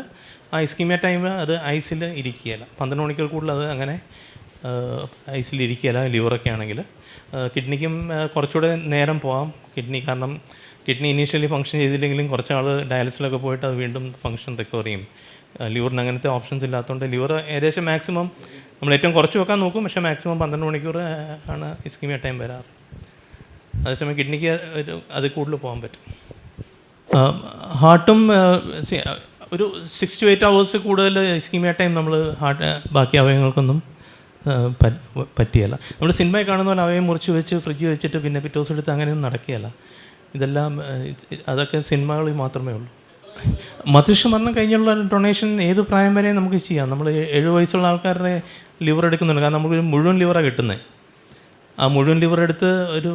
ആ ഇസ്കീമിയ ടൈം അത് ഐസിൽ ഇരിക്കുകയില്ല. 12 മണിക്കൂർ കൂടുതൽ അത് അങ്ങനെ ഐസിലിരിക്കുകയില്ല ലിവറൊക്കെ ആണെങ്കിൽ. കിഡ്നിക്കും കുറച്ചുകൂടെ നേരം പോകാം കാരണം കിഡ്നി ഇനീഷ്യലി ഫംഗ്ഷൻ ചെയ്തില്ലെങ്കിലും കുറച്ചാൾ ഡയാലിസിലൊക്കെ പോയിട്ട് അത് വീണ്ടും ഫംഗ്ഷൻ റിക്കവർ ചെയ്യും. ലിവറിന് അങ്ങനത്തെ ഓപ്ഷൻസ് ഇല്ലാത്തതുകൊണ്ട് ലിവർ ഏകദേശം മാക്സിമം നമ്മൾ ഏറ്റവും കുറച്ച് വെക്കാൻ നോക്കും, പക്ഷേ മാക്സിമം 12 മണിക്കൂർ ആണ് ഇസ്കീമിയ ടൈം വരാറ്. അതേസമയം കിഡ്നിക്ക് അത് കൂടുതൽ പോകാൻ പറ്റും. ഹാർട്ടും ഒരു 6 to 8 hours കൂടുതൽ ഇസ്കീമിയ ടൈം നമ്മൾ ബാക്കി അവയവങ്ങൾക്കൊന്നും പറ്റിയല്ല. നമ്മൾ സിനിമയിൽ കാണുന്ന പോലെ അവയെ മുറിച്ച് വെച്ച് ഫ്രിഡ്ജ് വെച്ചിട്ട് പിന്നെ പിറ്റേ ദിവസം എടുത്ത് അങ്ങനെയൊന്നും നടക്കുകയല്ല. ഇതെല്ലാം അതൊക്കെ സിനിമകളിൽ മാത്രമേ ഉള്ളൂ. മസ്തിഷ്ക മരണം കഴിഞ്ഞുള്ള ഡൊണേഷൻ ഏത് പ്രായം വരെ നമുക്ക് ചെയ്യാം. നമ്മൾ 70 വയസ്സുള്ള ആൾക്കാരുടെ ലിവർ എടുക്കുന്നുണ്ട്. കാരണം നമുക്ക് മുഴുവൻ ലിവറാണ് കിട്ടുന്നത്. ആ മുഴുവൻ ലിവർ എടുത്ത് ഒരു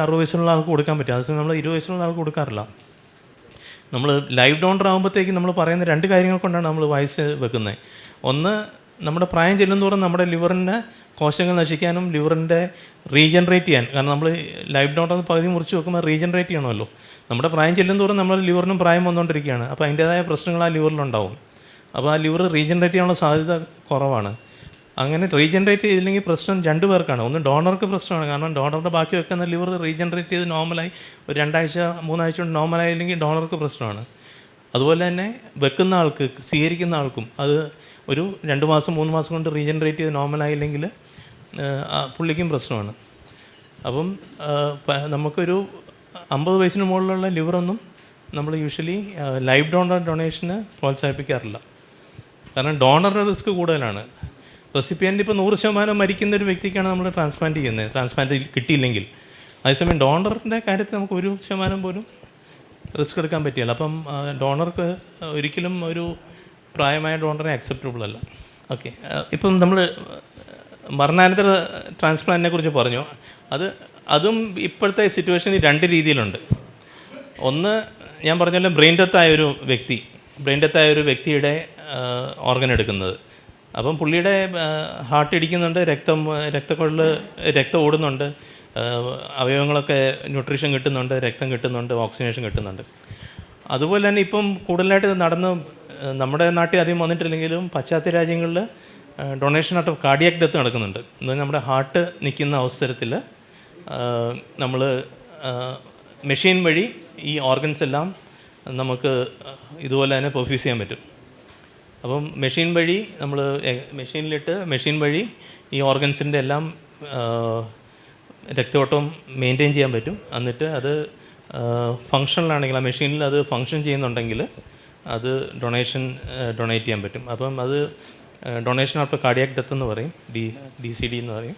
60 വയസ്സുള്ള ആൾക്ക് കൊടുക്കാൻ പറ്റും. അതേസമയം നമ്മൾ 20 വയസ്സുള്ള ആൾക്ക് കൊടുക്കാറില്ല. നമ്മൾ ലൈവ് ഡോണർ ആകുമ്പോഴത്തേക്ക് നമ്മൾ പറയുന്ന 2 കാര്യങ്ങൾ കൊണ്ടാണ് നമ്മൾ വയസ്സ് വെക്കുന്നത്. ഒന്ന്, നമ്മുടെ പ്രായം ചെല്ലുന്തോറും നമ്മുടെ ലിവറിൻ്റെ കോശങ്ങൾ നശിക്കാനും ലിവറിൻ്റെ റീജനറേറ്റ് ചെയ്യാൻ. കാരണം നമ്മൾ ലൈവ് ഡോണർ പകുതി മുറിച്ച് വെക്കുമ്പോൾ റീജനറേറ്റ് ചെയ്യണമല്ലോ. നമ്മുടെ പ്രായം ചെല്ലുന്തോറും നമ്മുടെ ലിവറിനും പ്രായം വന്നുകൊണ്ടിരിക്കുകയാണ്. അപ്പോൾ അതിൻ്റേതായ പ്രശ്നങ്ങൾ ആ ലിവറിലുണ്ടാവും. അപ്പോൾ ആ ലിവർ റീജനറേറ്റ് ചെയ്യാനുള്ള സാധ്യത കുറവാണ്. അങ്ങനെ റീജനറേറ്റ് ചെയ്തില്ലെങ്കിൽ പ്രശ്നം 2 പേർക്കാണ്. ഒന്ന് ഡോണർക്ക് പ്രശ്നമാണ്. കാരണം ഡോണറുടെ ബാക്കി വെക്കുന്ന ലിവർ റീജനറേറ്റ് ചെയ്ത് നോർമലായി ഒരു 2 ആഴ്ച 3 ആഴ്ച കൊണ്ട് നോർമലായില്ലെങ്കിൽ ഡോണർക്ക് പ്രശ്നമാണ്. അതുപോലെ തന്നെ വെക്കുന്ന ആൾക്ക്, സ്വീകരിക്കുന്ന ആൾക്കും അത് ഒരു 2 മാസം 3 മാസം കൊണ്ട് റീജനറേറ്റ് ചെയ്ത് നോർമലായില്ലെങ്കിൽ പുള്ളിക്കും പ്രശ്നമാണ്. അപ്പം നമുക്കൊരു 50 വയസ്സിന് മുകളിലുള്ള ലിവറൊന്നും നമ്മൾ യൂഷ്വലി ലൈവ് ഡോണർ ഡൊണേഷന് പ്രോത്സാഹിപ്പിക്കാറില്ല. കാരണം ഡോണറുടെ റിസ്ക് കൂടുതലാണ്. റെസിപ്പിയൻ്റ് ഇപ്പോൾ 100% മരിക്കുന്ന ഒരു വ്യക്തിക്കാണ് നമ്മൾ ട്രാൻസ്പ്ലാന്റ് ചെയ്യുന്നത്, ട്രാൻസ്പ്ലാന്റ് കിട്ടിയില്ലെങ്കിൽ. അതേസമയം ഡോണറിൻ്റെ കാര്യത്തിൽ നമുക്ക് 1% പോലും റിസ്ക് എടുക്കാൻ പറ്റിയല്ല. അപ്പം ഡോണർക്ക് ഒരിക്കലും ഒരു പ്രായമായ ഡോണറെ അക്സെപ്റ്റബിൾ അല്ല. ഓക്കെ, ഇപ്പം നമ്മൾ മരണാനന്തര ട്രാൻസ്പ്ലാന്റിനെ കുറിച്ച് പറഞ്ഞു. അതും ഇപ്പോഴത്തെ സിറ്റുവേഷനിൽ 2 രീതിയിലുണ്ട്. ഒന്ന്, ഞാൻ പറഞ്ഞല്ലോ ബ്രെയിൻ ഡെത്തായ ഒരു വ്യക്തിയുടെ ഓർഗൻ എടുക്കുന്നത്. അപ്പം പുള്ളിയുടെ ഹാർട്ട് ഇടിക്കുന്നുണ്ട്, രക്തം ഓടുന്നുണ്ട്, അവയവങ്ങളൊക്കെ ന്യൂട്രീഷൻ കിട്ടുന്നുണ്ട്, രക്തം കിട്ടുന്നുണ്ട്, ഓക്സിജനേഷൻ കിട്ടുന്നുണ്ട്. അതുപോലെ തന്നെ ഇപ്പം കൂടുതലായിട്ട് നടന്ന് നമ്മുടെ നാട്ടിൽ അധികം വന്നിട്ടില്ലെങ്കിലും പാശ്ചാത്യ രാജ്യങ്ങളിൽ ഡൊണേഷൻ ആയിട്ട് കാർഡിയാക് ഡെത്ത് നടക്കുന്നുണ്ട്. എന്ന് നമ്മുടെ ഹാർട്ട് നിൽക്കുന്ന അവസരത്തിൽ നമ്മൾ മെഷീൻ വഴി ഈ ഓർഗൻസ് എല്ലാം നമുക്ക് ഇതുപോലെ തന്നെ പെർഫ്യൂസ് ചെയ്യാൻ പറ്റും. അപ്പം മെഷീൻ വഴി നമ്മൾ മെഷീൻ വഴി ഈ ഓർഗൻസിൻ്റെ എല്ലാം രക്തയോട്ടം മെയിൻറ്റെയിൻ ചെയ്യാൻ പറ്റും. എന്നിട്ട് അത് ഫങ്ഷണലാണെങ്കിൽ ആ മെഷീനിൽ അത് ഫങ്ഷൻ ചെയ്യുന്നുണ്ടെങ്കിൽ അത് ഡൊണേറ്റ് ചെയ്യാൻ പറ്റും. അപ്പം അത് ഡൊണേഷൻ ആഫ്റ്റർ കാർഡിയാക് ഡെത്ത് എന്ന് പറയും, DCD എന്ന് പറയും.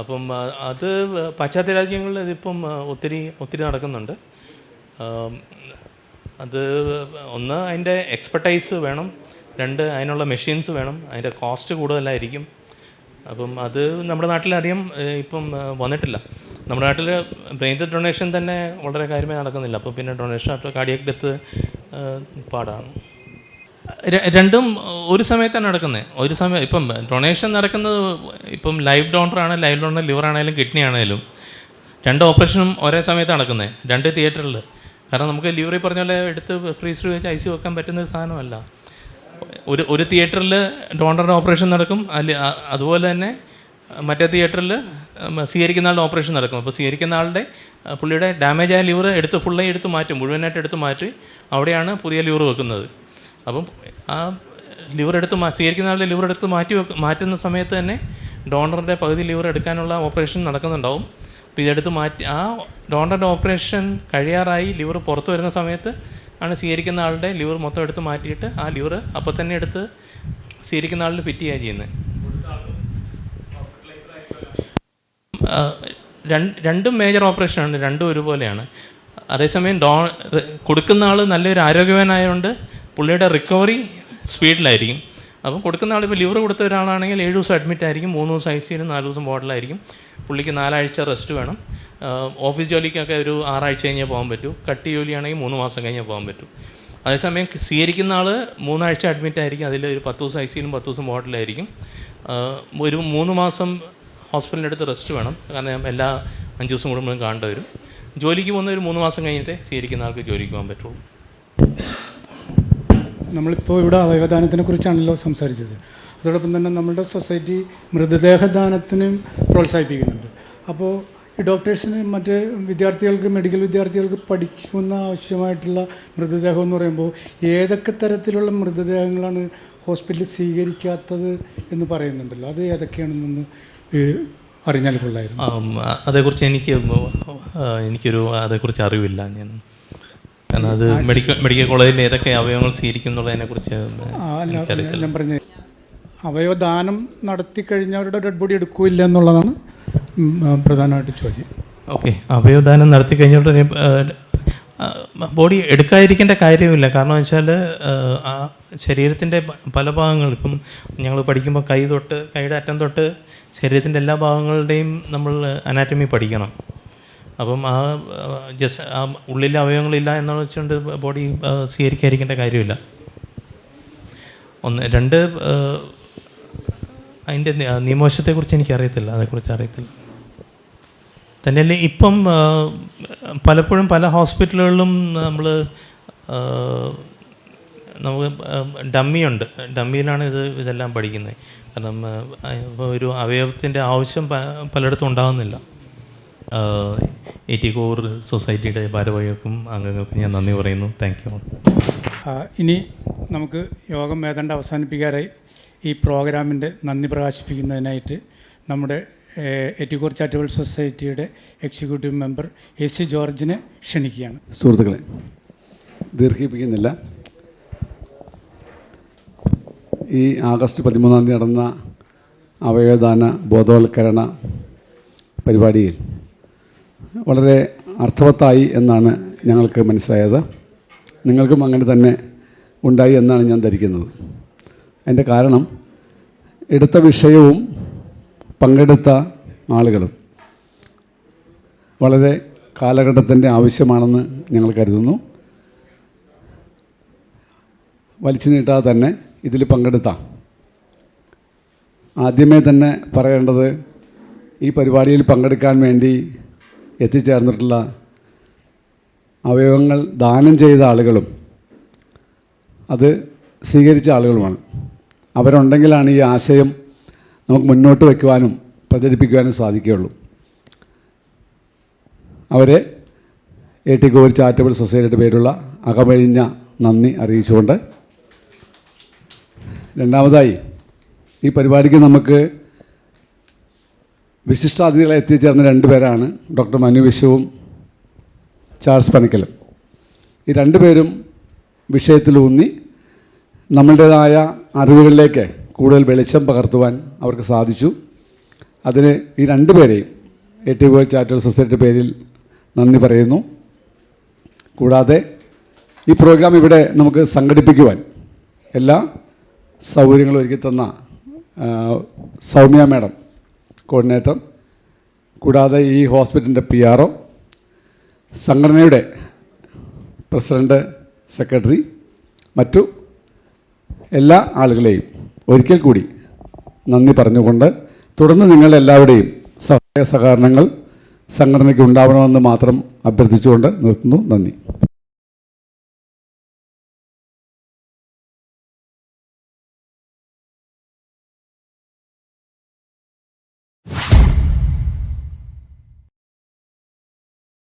അപ്പം അത് പാശ്ചാത്യ രാജ്യങ്ങളിൽ ഇതിപ്പം ഒത്തിരി നടക്കുന്നുണ്ട്. അത് ഒന്ന്, അതിൻ്റെ എക്സ്പെർട്ടൈസ് വേണം. 2, അതിനുള്ള മെഷീൻസ് വേണം. അതിൻ്റെ കോസ്റ്റ് കൂടുതലായിരിക്കും. അപ്പം അത് നമ്മുടെ നാട്ടിലധികം ഇപ്പം വന്നിട്ടില്ല. നമ്മുടെ നാട്ടിൽ ബ്രെയിൻ ഡെത്ത് ഡൊണേഷൻ തന്നെ വളരെ കാര്യമായി നടക്കുന്നില്ല. അപ്പോൾ പിന്നെ ഡൊണേഷൻ ആഫ്റ്റർ കാർഡിയാക് ഡെത്ത് പാടാണ്. 2ഉം ഒരു സമയത്താണ് നടക്കുന്നത്. ഒരു സമയം ഇപ്പം ഡൊണേഷൻ നടക്കുന്നത് ഇപ്പം ലൈവ് ഡോണർ ലിവറാണേലും കിഡ്നി ആണേലും 2 ഓപ്പറേഷനും ഒരേ സമയത്ത് നടക്കുന്നത്, 2 തിയേറ്ററിൽ. കാരണം നമുക്ക് ലിവറിൽ പറഞ്ഞ പോലെ എടുത്ത് ഫ്രീസർ വെച്ച് IC വെക്കാൻ പറ്റുന്ന ഒരു സാധനമല്ല. ഒരു തിയേറ്ററിൽ ഡോണറുടെ ഓപ്പറേഷൻ നടക്കും, അതുപോലെ തന്നെ മറ്റേ തിയേറ്ററിൽ സ്വീകരിക്കുന്ന ആളുടെ ഓപ്പറേഷൻ നടക്കും. അപ്പോൾ സ്വീകരിക്കുന്ന ആളുടെ പുള്ളിയുടെ ഡാമേജായ ലിവർ ഫുള്ളായി എടുത്ത് മാറ്റും, മുഴുവനായിട്ട് എടുത്ത് മാറ്റി അവിടെയാണ് പുതിയ ലിവർ വെക്കുന്നത്. അപ്പം ആ സ്വീകരിക്കുന്ന ആളുടെ ലിവർ എടുത്ത് മാറ്റുന്ന സമയത്ത് തന്നെ ഡോണറുടെ പകുതി ലിവർ എടുക്കാനുള്ള ഓപ്പറേഷൻ നടക്കുന്നുണ്ടാവും. അപ്പോൾ ഇതെടുത്ത് ആ ഡോണറുടെ ഓപ്പറേഷൻ കഴിയാറായി ലിവർ പുറത്ത് വരുന്ന സമയത്ത് ആണ് സ്വീകരിക്കുന്ന ആളുടെ ലിവർ മൊത്തം എടുത്ത് മാറ്റിയിട്ട് ആ ലിവർ അപ്പം തന്നെ എടുത്ത് സ്വീകരിക്കുന്ന ആളിൽ ഫിറ്റ് ചെയ്യുക ചെയ്യുന്നത്. 2 മേജർ ഓപ്പറേഷനാണ്, 2 ഒരുപോലെയാണ്. അതേസമയം കൊടുക്കുന്ന ആൾ നല്ലൊരു ആരോഗ്യവാനായതുകൊണ്ട് പുള്ളിയുടെ റിക്കവറി സ്പീഡിലായിരിക്കും. അപ്പം കൊടുക്കുന്ന ആൾ ഇപ്പോൾ ലിവർ കൊടുത്ത ഒരാളാണെങ്കിൽ 7 ദിവസം അഡ്മിറ്റ് ആയിരിക്കും, 3 ദിവസം ICU, 4 ദിവസം ബോർഡിലായിരിക്കും. പുള്ളിക്ക് 4 ആഴ്ച റെസ്റ്റ് വേണം. ഓഫീസ് ജോലിക്കൊക്കെ ഒരു 6 ആഴ്ച കഴിഞ്ഞാൽ പോകാൻ പറ്റൂ. കട്ടി ജോലിയാണെങ്കിൽ 3 മാസം കഴിഞ്ഞാൽ പോകാൻ പറ്റൂ. അതേസമയം സ്വീകരിക്കുന്ന ആൾ 3 ആഴ്ച അഡ്മിറ്റ് ആയിരിക്കും, അതിൽ ഒരു 10 ദിവസം ICU, 10 ദിവസം ബോർഡിലായിരിക്കും. ഒരു 3 മാസം ഹോസ്പിറ്റലിൻ്റെ അടുത്ത് റെസ്റ്റ് വേണം, കാരണം എല്ലാ 5 ദിവസം കൂടുമ്പോഴും കാണേണ്ടി വരും. ജോലിക്ക് പോകുന്ന ഒരു 3 മാസം കഴിഞ്ഞിട്ടേ സ്വീകരിക്കുന്ന ആൾക്ക് ജോലിക്ക് പോകാൻ പറ്റുള്ളൂ. നമ്മളിപ്പോൾ ഇവിടെ അവയവദാനത്തിനെ കുറിച്ചാണല്ലോ സംസാരിച്ചത്. അതോടൊപ്പം തന്നെ നമ്മുടെ സൊസൈറ്റി മൃതദേഹദാനത്തിനും പ്രോത്സാഹിപ്പിക്കുന്നുണ്ട്. അപ്പോൾ ഈ ഡോക്ടേഴ്സിന് മറ്റ് വിദ്യാർത്ഥികൾക്ക്, മെഡിക്കൽ വിദ്യാർത്ഥികൾക്ക് പഠിക്കുന്ന ആവശ്യമായിട്ടുള്ള മൃതദേഹം എന്ന് പറയുമ്പോൾ ഏതൊക്കെ തരത്തിലുള്ള മൃതദേഹങ്ങളാണ് ഹോസ്പിറ്റലിൽ സ്വീകരിക്കാത്തത് എന്ന് പറയുന്നുണ്ടല്ലോ, അത് ഏതൊക്കെയാണെന്നൊന്ന് അറിഞ്ഞാൽ കൊള്ളായിരുന്നു. അതേക്കുറിച്ച് അതേക്കുറിച്ച് അറിവില്ല. കാരണം അത് മെഡിക്കൽ കോളേജിൽ ഏതൊക്കെ അവയവങ്ങൾ സ്വീകരിക്കും എന്നുള്ളതിനെക്കുറിച്ച് ഞാൻ പറഞ്ഞത് അവയവദാനം നടത്തി കഴിഞ്ഞവരുടെ ഡെഡ് ബോഡി എടുക്കില്ല എന്നുള്ളതാണ് പ്രധാനമായിട്ട് ചോദ്യം. ഓക്കെ, അവയവദാനം നടത്തി കഴിഞ്ഞവരുടെ ബോഡി എടുക്കാതിരിക്കേണ്ട കാര്യമില്ല. കാരണം വെച്ചാൽ ആ ശരീരത്തിൻ്റെ പല ഭാഗങ്ങൾ, ഇപ്പം ഞങ്ങൾ പഠിക്കുമ്പോൾ കൈയുടെ അറ്റം തൊട്ട് ശരീരത്തിൻ്റെ എല്ലാ ഭാഗങ്ങളുടെയും നമ്മൾ അനാറ്റമി പഠിക്കണം. അപ്പം ആ ഉള്ളിലെ അവയവങ്ങളില്ല എന്നാണ് വെച്ചുകൊണ്ട് ബോഡി സ്വീകരിക്കാതിരിക്കേണ്ട കാര്യമില്ല. രണ്ട്, അതിൻ്റെ നിയമവശത്തെക്കുറിച്ച് എനിക്കറിയത്തില്ല, അതേക്കുറിച്ച് അറിയത്തില്ല. തന്നെയല്ലേ ഇപ്പം പലപ്പോഴും പല ഹോസ്പിറ്റലുകളിലും നമുക്ക് ഡമ്മിയുണ്ട്. ഡമ്മിയിലാണ് ഇതെല്ലാം പഠിക്കുന്നത്. കാരണം ഇപ്പോൾ ഒരു അവയവത്തിൻ്റെ ആവശ്യം പലയിടത്തും ഉണ്ടാകുന്നില്ല. എറ്റിക്കോർ സൊസൈറ്റിയുടെ ഭാരവാഹികൾക്കും അംഗങ്ങൾക്കും ഞാൻ നന്ദി പറയുന്നു. Thank you. ഇനി നമുക്ക് യോഗം ഏതാണ്ട് അവസാനിപ്പിക്കാറായി. ഈ പ്രോഗ്രാമിൻ്റെ നന്ദി പ്രകാശിപ്പിക്കുന്നതിനായിട്ട് നമ്മുടെ എറ്റിക്കോർ ചാരിറ്റബിൾ സൊസൈറ്റിയുടെ എക്സിക്യൂട്ടീവ് മെമ്പർ AC ജോർജിനെ ക്ഷണിക്കുകയാണ്. സുഹൃത്തുക്കളെ, ദീർഘിപ്പിക്കുന്നില്ല. ഈ ആഗസ്റ്റ് 13 നടന്ന അവയവദാന ബോധവൽക്കരണ പരിപാടിയിൽ വളരെ അർത്ഥവത്തായി എന്നാണ് ഞങ്ങൾക്ക് മനസ്സിലായത്. നിങ്ങൾക്കും അങ്ങനെ തന്നെ ഉണ്ടായി എന്നാണ് ഞാൻ ധരിക്കുന്നത്. അതിൻ്റെ കാരണം, എടുത്ത വിഷയവും പങ്കെടുത്ത ആളുകളും വളരെ കാലഘട്ടത്തിൻ്റെ ആവശ്യമാണെന്ന് ഞങ്ങൾ കരുതുന്നു. വലിച്ചു നീട്ടാതെ തന്നെ ഇതിൽ പങ്കെടുത്ത, ആദ്യമേ തന്നെ പറയേണ്ടത്, ഈ പരിപാടിയിൽ പങ്കെടുക്കാൻ വേണ്ടി എത്തിച്ചേർന്നിട്ടുള്ള അവയവങ്ങൾ ദാനം ചെയ്ത ആളുകളും അത് സ്വീകരിച്ച ആളുകളുമാണ്. അവരുണ്ടെങ്കിലാണ് ഈ ആശയം നമുക്ക് മുന്നോട്ട് വയ്ക്കുവാനും പ്രചരിപ്പിക്കുവാനും സാധിക്കുകയുള്ളൂ. അവരെ എറ്റിക്കോർ ചാരിറ്റബിൾ സൊസൈറ്റിയുടെ പേരുള്ള അകമഴിഞ്ഞ നന്ദി അറിയിച്ചുകൊണ്ട്, രണ്ടാമതായി ഈ പരിപാടിക്ക് നമുക്ക് വിശിഷ്ടാതിഥികളെ എത്തിച്ചേർന്ന 2 പേരാണ് ഡോക്ടർ മനു വിശ്വവും ചാൾസ് പനക്കലും. ഈ 2 പേരും വിഷയത്തിലൂന്നി നമ്മളുടേതായ അറിവുകളിലേക്ക് കൂടുതൽ വെളിച്ചം പകർത്തുവാൻ അവർക്ക് സാധിച്ചു. അതിന് ഈ 2 പേരെയും എറ്റിക്കോർ ചാരിറ്റബിൾ സൊസൈറ്റിയുടെ പേരിൽ നന്ദി പറയുന്നു. കൂടാതെ ഈ പ്രോഗ്രാം ഇവിടെ നമുക്ക് സംഘടിപ്പിക്കുവാൻ എല്ലാ സൗകര്യങ്ങളും ഒരുക്കി തന്ന സൗമ്യ മാഡം, കോർഡിനേറ്റർ, കൂടാതെ ഈ ഹോസ്പിറ്റലിൻ്റെ PRO, സംഘടനയുടെ പ്രസിഡന്റ്, സെക്രട്ടറി, മറ്റു എല്ലാ ആളുകളെയും ഒരിക്കൽ കൂടി നന്ദി പറഞ്ഞുകൊണ്ട്, തുടർന്ന് നിങ്ങളെല്ലാവരുടെയും സഹായ സഹകരണങ്ങൾ സംഘടനയ്ക്ക് ഉണ്ടാവണമെന്ന് മാത്രം അഭ്യർത്ഥിച്ചുകൊണ്ട് നിർത്തുന്നു. നന്ദി.